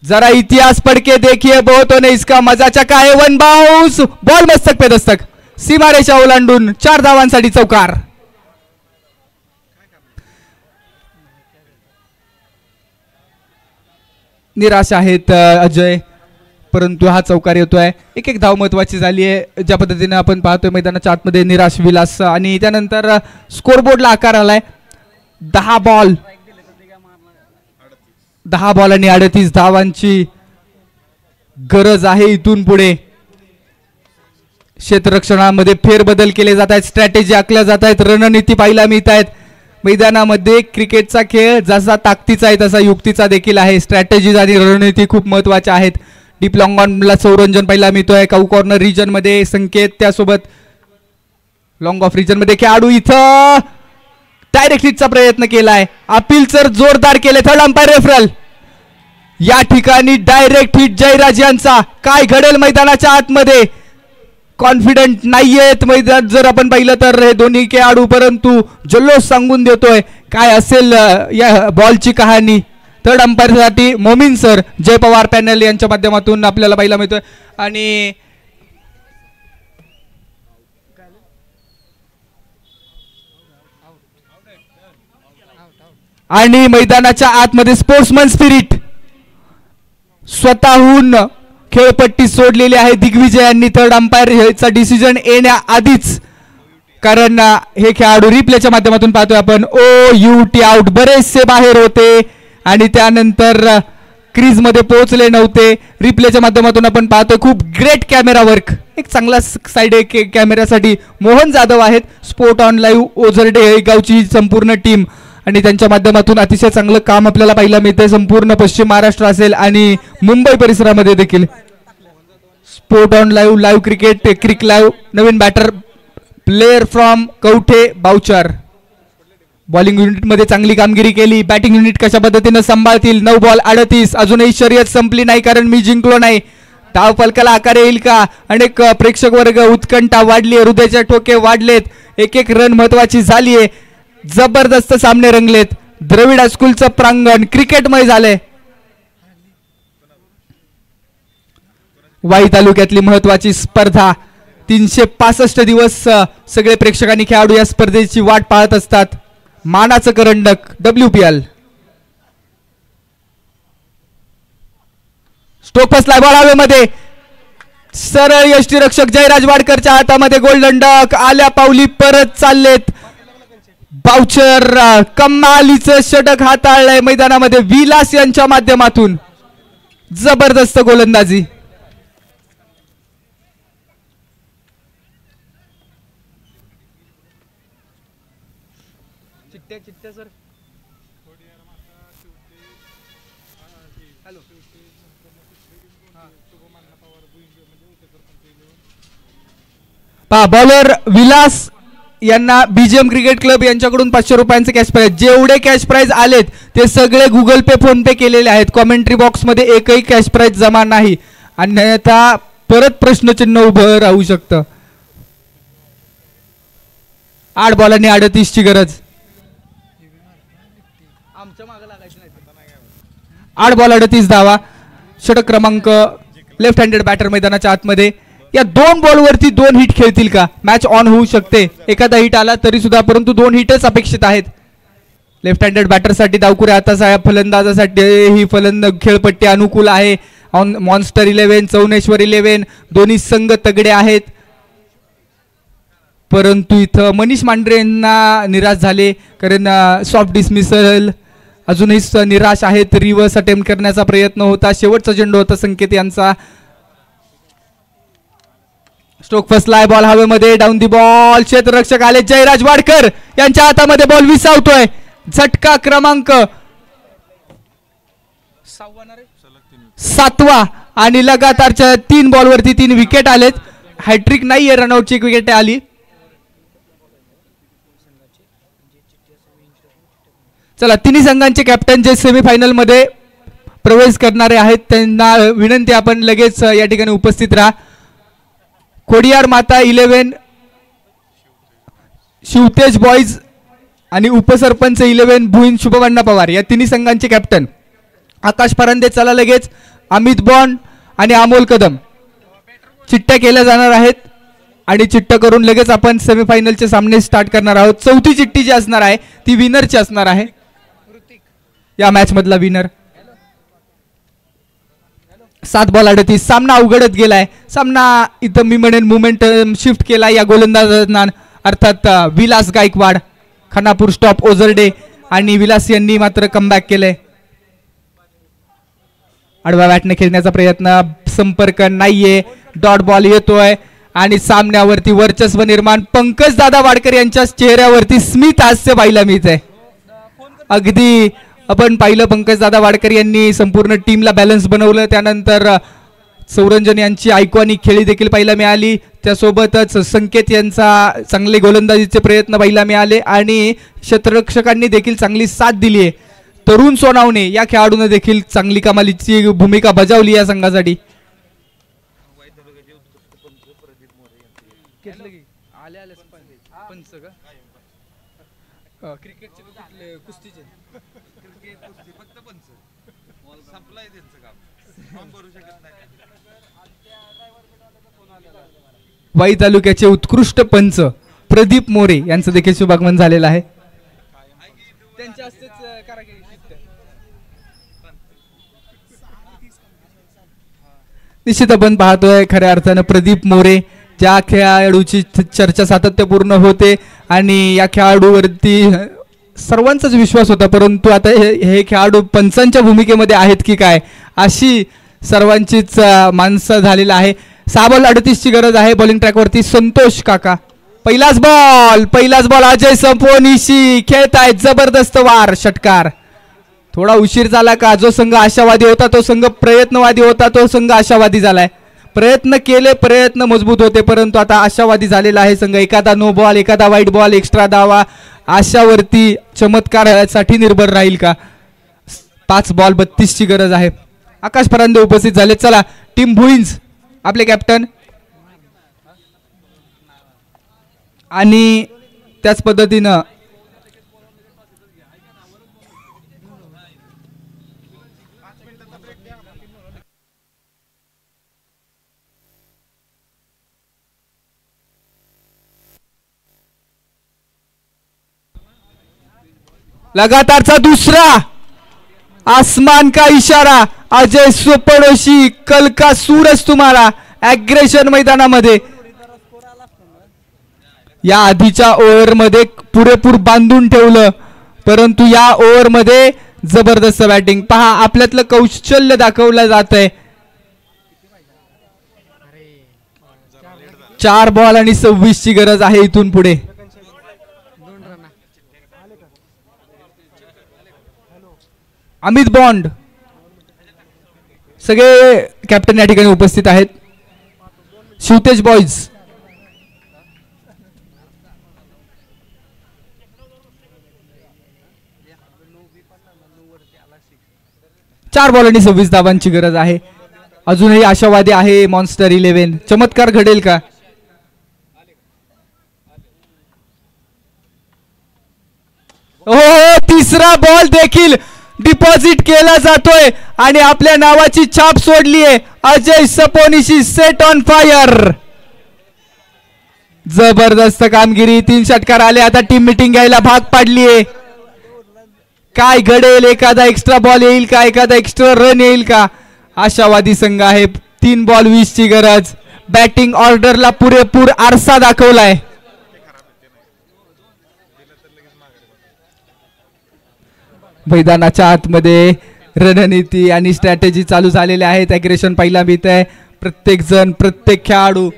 B: जरा इतिहास पडके देखिए बहुत होने इसका मजा चका है. 1 बाउंस. बॉल मस्तक पे दस्तक. सीमारेषा ओलांडून 4 धावांसाठी चौकार. निराश आहेत अजय, परंतु हा चौकार येतोय. एक धाव महत्वाची झाली आहे. ज्या पद्धतीने आपण पाहतोय मैदानाच्या आतमध्ये निराश विलास आणि त्यानंतर स्कोरबोर्डला आकार आलाय. 10 बॉल आणि 38 धावांची गरज आहे. इथून पुढे क्षेत्ररक्षणामध्ये फेरबदल केले जात आहेत. स्ट्रॅटेजी आखल्या जात आहेत. रणनीती पाहायला मिळत आहेत. मैदानामध्ये क्रिकेटचा खेळ जसा ताकदीचा आहे तसा युक्तीचा देखील आहे. स्ट्रॅटेजीज आणि रणनीती खूप महत्वाच्या आहेत. डीप लॉंग ऑनला सौरंजन पाहायला मिळतोय. काऊ कॉर्नर रिजन मध्ये संकेत, त्यासोबत लॉंग ऑफ रिजन मध्ये खेळाडू. इथं डायरेक्ट हिटचा प्रयत्न केलाय. अपील सर जोरदार केले. Third umpire referral. या ठिकाणी डायरेक्ट हिट जयराज यांचा. काय घडेल मैदानाच्या आतमध्ये. कॉन्फिडंट नाहीयेत मैदान जर आपण पाहिलं तर हे दोन्ही खेळाडू, परंतु जल्लोष सांगून देतोय. काय असेल या बॉलची कहाणी. थर्ड अंपायरसाठी मोमीन सर, जय पवार पॅनल यांच्या माध्यमातून आपल्याला पाहायला मिळतोय. आणि मैदानाच्या आतमध्ये स्पोर्ट्समन स्पिरिट स्वतःहून खेळपट्टी सोडलेली आहे. दिग्विजय यांनी थर्ड अंपायरचा डिसिजन येण्याआधीच, कारण हे खेळाडू रिप्लेच्या माध्यमातून पाहतोय आपण. OUT out. बरेचसे बाहेर होते आणि त्यानंतर क्रीज मध्ये पोहोचले नव्हते. रिप्लेच्या माध्यमातून आपण पाहतोय खूप ग्रेट कॅमेरा वर्क. एक चांगला साइड कॅमेऱ्यासाठी मोहन जाधव आहेत. स्पोर्ट ऑन लाईव्ह ओझरडे हे गावची संपूर्ण टीम आणि त्यांच्या माध्यमातून अतिशय चांगलं काम आपल्याला पाहायला मिळतंय. संपूर्ण पश्चिम महाराष्ट्र असेल आणि मुंबई परिसरामध्ये देखील. Sport on live, live cricket, cric live. नवीन batter player from Kavathe Boucher. Bowling unit मध्ये चांगली कामगिरी केली. बॅटिंग युनिट कशा पद्धतीने सांभाळतील. 9 बॉल 38. अजूनही शर्यत संपली नाही, कारण मी जिंकलो नाही. धाव फलकाला आकार येईल का. अनेक प्रेक्षक वर्ग, उत्कंठा वाढली, हृदयाचे ठोके वाढलेत. एक रन महत्वाची झालीये. जबरदस्त सामने रंगलेत. द्रविड हायस्कूलचं प्रांगण क्रिकेटमय झाले. वाई तालुक्यातली महत्वाची स्पर्धा. 365 दिवस सगळे प्रेक्षकांनी, खेळाडू या स्पर्धेची वाट पाहत असतात. मानाचं करंडक WPL. स्टोक फसलाय बॉल हवेमध्ये. सरळ यष्टीरक्षक जयराज वाडकरच्या हातामध्ये गोल्डन डक. आल्या पावली परत चाललेत. बाउचर कमालीचं षटक हाताळलंय मैदानामध्ये विलास यांच्या माध्यमातून. जबरदस्त गोलंदाजी. पहा बॉलर विलास यांना बीजीएम क्रिकेट क्लब यांच्याकडून 500 रुपयांचे कॅश प्राइज, जेवढे कॅश प्राइज आलेत ते सगळे गुगल पे फोन पे केलेले आहेत. कॉमेंट्री बॉक्स मध्ये एकही कॅश प्राइज जमा नाही, अन्यथा परत प्रश्नचिन्ह उभं राहू शकतं. 8 बॉलांनी 38 ची गरज. 8 बॉल 38 धावा. षटक क्रमांक लेफ्ट हँडेड बॅटर मैदानाच्या आतमध्ये. या 2 बॉलवरती 2 हिट खेळतील का? मॅच ऑन होऊ शकते. एखादा हिट आला तरी सुद्धा, परंतु 2 हिटच अपेक्षित आहेत. लेफ्ट हँडेड बॅटरसाठी डावकुऱ्या हाताचा, फलंदाजासाठी ही खेळपट्टी अनुकूल आहे. मॉन्स्टर 11, चौनेश्वर 11 दोन्ही संघ तगडे आहेत. परंतु इथं मनीष मांढरे यांना निराश झाले, कारण सॉफ्ट डिसमिसल अजूनही निराश आहेत. रिव्हर्स अटेम्प्ट करण्याचा प्रयत्न होता, शेवटचा चेंडू होता संकेत यांचा. स्ट्रोक फसलाय, बॉल हवेमध्ये, डाऊन दी बॉल. क्षेत्ररक्षक आले जयराज वाडकर यांच्या हातामध्ये बॉल विसावतोय. झटका क्रमांक 7वा आणि लगातारच्या 3 बॉलवरती 3 विकेट आलेत. हॅट्रिक नाहीये, रनआउटची एक विकेट आली. चला, तिन्ही संघांचे कॅप्टन जे सेमीफायनल मध्ये प्रवेश करणारे आहेत त्यांना विनंती, आपण लगेच या ठिकाणी उपस्थित राहा. कोडियार माता 11, शिवतेज बॉईज आणि उपसरपंच 11 भुईन शुभवण्णा पवार या तिन्ही संघांचे कॅप्टन आकाश परांदे. चला लगेच अमित बॉन्ड आणि अमोल कदम चिठ्ठ्या केल्या जाणार आहेत आणि चिठ्ठ्या करून लगेच आपण सेमीफायनलचे सामने स्टार्ट करणार आहोत. चौथी चिठ्ठी जी असणार आहे ती विनरची असणार आहे, या मॅच मधला विनर. 7 बॉल 38. सामना अवघडत गेलाय. सामना इथं मी म्हणेन मोमेंटम शिफ्ट केला या गोलंदाजांना, अर्थात विलास गायकवाड. खानापूर स्टॉप ओझरडे आणि विलास यांनी मात्र कमबॅक केलंय. आडवा बॅटने खेळण्याचा प्रयत्न, संपर्क नाहीये. डॉट बॉल येतोय आणि सामन्यावरती वर्चस्व निर्माण. पंकज दादा वाडकर यांच्या चेहऱ्यावरती स्मित हास्य पाहायला मिळतंय. अगदी आपण पाहिलं पंकज दादा वाडकर यांनी संपूर्ण टीमला बॅलन्स बनवलं. त्यानंतर सौरंजन यांची आयकॉनिक खेळी देखील पाहायला मिळाली. त्यासोबतच संकेत यांचा चांगले गोलंदाजीचे प्रयत्न पाहायला मिळाले आणि क्षेत्ररक्षकांनी देखील चांगली साथ दिली आहे. तरुण सोनावणे या खेळाडूने देखील चांगली कमालीची भूमिका बजावली या संघासाठी. वाई तालुक्याचे उत्कृष्ट पंच प्रदीप मोरे यांचं देखील शुभागमन झालेलं आहे. निश्चित आपण पाहतोय खऱ्या अर्थानं प्रदीप मोरे ज्या खेळाडूची चर्चा सातत्यपूर्ण होते आणि या खेळाडूवरती सर्वांचाच विश्वास होता, परंतु आता हे खेळाडू पंचांच्या भूमिकेमध्ये आहेत की काय अशी सर्वांचीच मानसं झालेला आहे. 6 बॉल 38 ची गरज आहे. बॉलिंग ट्रॅकवरती संतोष काका. पहिलाच बॉल अजय संपोनिशी खेळतायत. जबरदस्त वार, षटकार. थोडा उशीर झाला का? जो संघ आशावादी होता तो संघ प्रयत्नवादी होता, तो संघ आशावादी झालाय. प्रयत्न केले, प्रयत्न मजबूत होते, परंतु आता आशावादी झालेला आहे संघ. एखादा नो बॉल, एखादा वाईट बॉल, एक्स्ट्रा धावा, आशावरती चमत्कारासाठी निर्भर राहील का? 5 बॉल 32 ची गरज आहे. आकाश परांदे उपस्थित झाले. चला, टीम भुईंज आपले कॅप्टन आणि त्याच पद्धतीनं लगातारचा दुसरा आसमान का इशारा. अजय सोपडोशी, कल का सूरज तुम्हाला ॲग्रेशन मैदानामध्ये. या आधीच्या ओव्हरमध्ये पुरेपूर बांधून ठेवलं, परंतु या ओव्हरमध्ये जबरदस्त बॅटिंग. पहा, आपल्यातलं कौशल्य दाखवलं जात आहे. 4 बॉल आणि 26 ची गरज आहे इथून पुढे. अमित बॉन्ड सगळे कॅप्टन या ठिकाणी उपस्थित आहेत. शिवतेज बॉयज चार बॉल आणि 26 धावांची गरज आहे. अजूनही आशावादी आहे मॉन्स्टर 11. चमत्कार घडेल का? हो, तिसरा बॉल देखील डिपॉझिट केला जातोय आणि आपल्या नावाची छाप सोडली आहे. अजय सपोनिशी सेट ऑन फायर. जबरदस्त कामगिरी. 3 षटकार आले. आता टीम मीटिंग घ्यायला भाग पाडलीये. काय घडेल? एखादा एक्स्ट्रा बॉल येईल का? एखादा एक्स्ट्रा रन येईल का? आशावादी संघ आहे. 3 बॉल 20 ची गरज. बॅटिंग ऑर्डरला पुरेपूर आरसा दाखवलाय. मैदानाच्या आतमध्ये रणनीती आणि स्ट्रॅटेजी चालू झालेल्या आहेत. अग्रेशन पाहायला मिळत आहे. प्रत्येक जण, प्रत्येक खेळाडू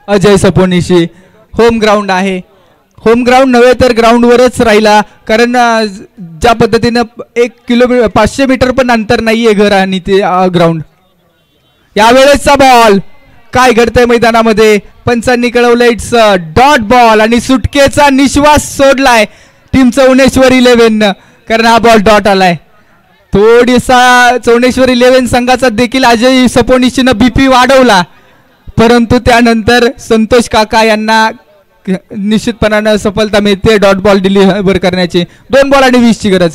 B: अजय सपोनिशी होम ग्राउंड आहे. होम ग्राउंड नव्हे तर ग्राउंडवरच राहिला, कारण ज्या पद्धतीनं 1 किलोमीटर 500 मीटर पण अंतर नाहीये घर आणि ते ग्राउंड. यावेळेसचा बॉल काय घडतंय मैदानामध्ये? पंचांनी कळवलं इट्स डॉट बॉल आणि सुटकेचा निश्वास सोडलाय टीम चौनेश्वर 11, कारण हा बॉल डॉट आलाय. थोडीसा चौनेश्वर 11 संघाचा देखील अजय सपोनिशीनं बीपी वाढवला, परंतु त्यानंतर संतोष काका यांना निश्चितपणानं सफलता मिळते डॉट बॉल डिलिव्हर करण्याची. 2 बॉल आणि 20 ची गरज.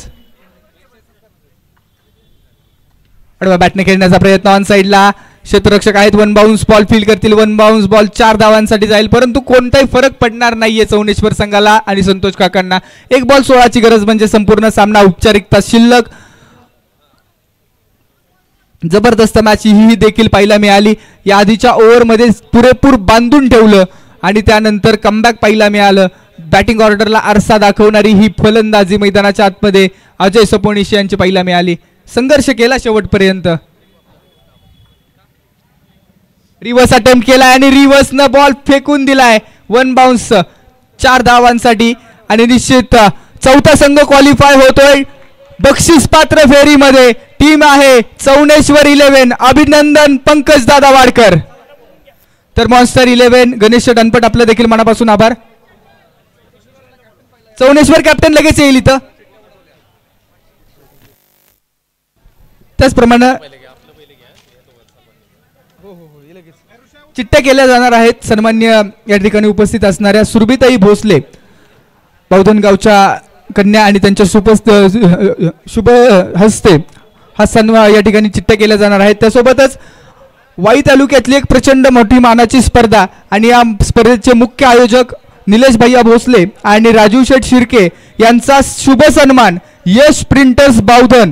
B: अडवा बॅटने खेळण्याचा प्रयत्न ऑन साइडला. क्षेत्ररक्षक आहेत. 1 बाउन्स बॉल फील्ड करतील. 1 बाउन्स बॉल 4 धावांसाठी जाईल, परंतु कोणताही फरक पडणार नाहीये चौनेश्वर संघाला आणि संतोष काकांना. 1 बॉल 16 ची गरज म्हणजे संपूर्ण सामना औपचारिकता शिल्लक. जबरदस्त मॅच ही देखील पाहायला मिळाली. या आधीच्या ओव्हरमध्ये पुरेपूर बांधून ठेवलं आणि त्यानंतर कमबॅक पाहायला मिळालं. बॅटिंग ऑर्डरला आरसा दाखवणारी ही फलंदाजी मैदानाच्या आतमध्ये अजय सपोनिशी यांची पाहायला मिळाली. संघर्ष केला शेवटपर्यंत. रिव्हर्स अटेम्प्ट केलाय आणि रिव्हर्सनं बॉल फेकून दिलाय. 1 बाउन्स 4 धावांसाठी आणि निश्चित चौथा संघ क्वालिफाय होतोय बक्षीस पात्र फेरीमध्ये. टीम आहे चौनेश्वर 11. अभिनंदन पंकज दादा वाडकर. तर मॉन्स्टर 11 गणेश डनपट आपलं देखील मनापासून आभार. चौनेश्वर कॅप्टन लगेच येईल इथं. त्याचप्रमाणे चिठ्ठ्या केल्या जाणार आहेत. सन्मान्य या ठिकाणी उपस्थित असणाऱ्या सुरभिताई भोसले बौद्धनगावच्या कन्या आणि त्यांच्या शुभ हस्ते हा सन्मान या ठिकाणी चिठ्ठ्या केल्या जाणार आहेत. त्यासोबतच वाई तालुक्यातली एक प्रचंड मोठी मानाची स्पर्धा आणि या स्पर्धेचे मुख्य आयोजक निलेश भैया भोसले आणि राजू शेठ शिर्के यांचा शुभ सन्मान यश प्रिंटर्स बावधन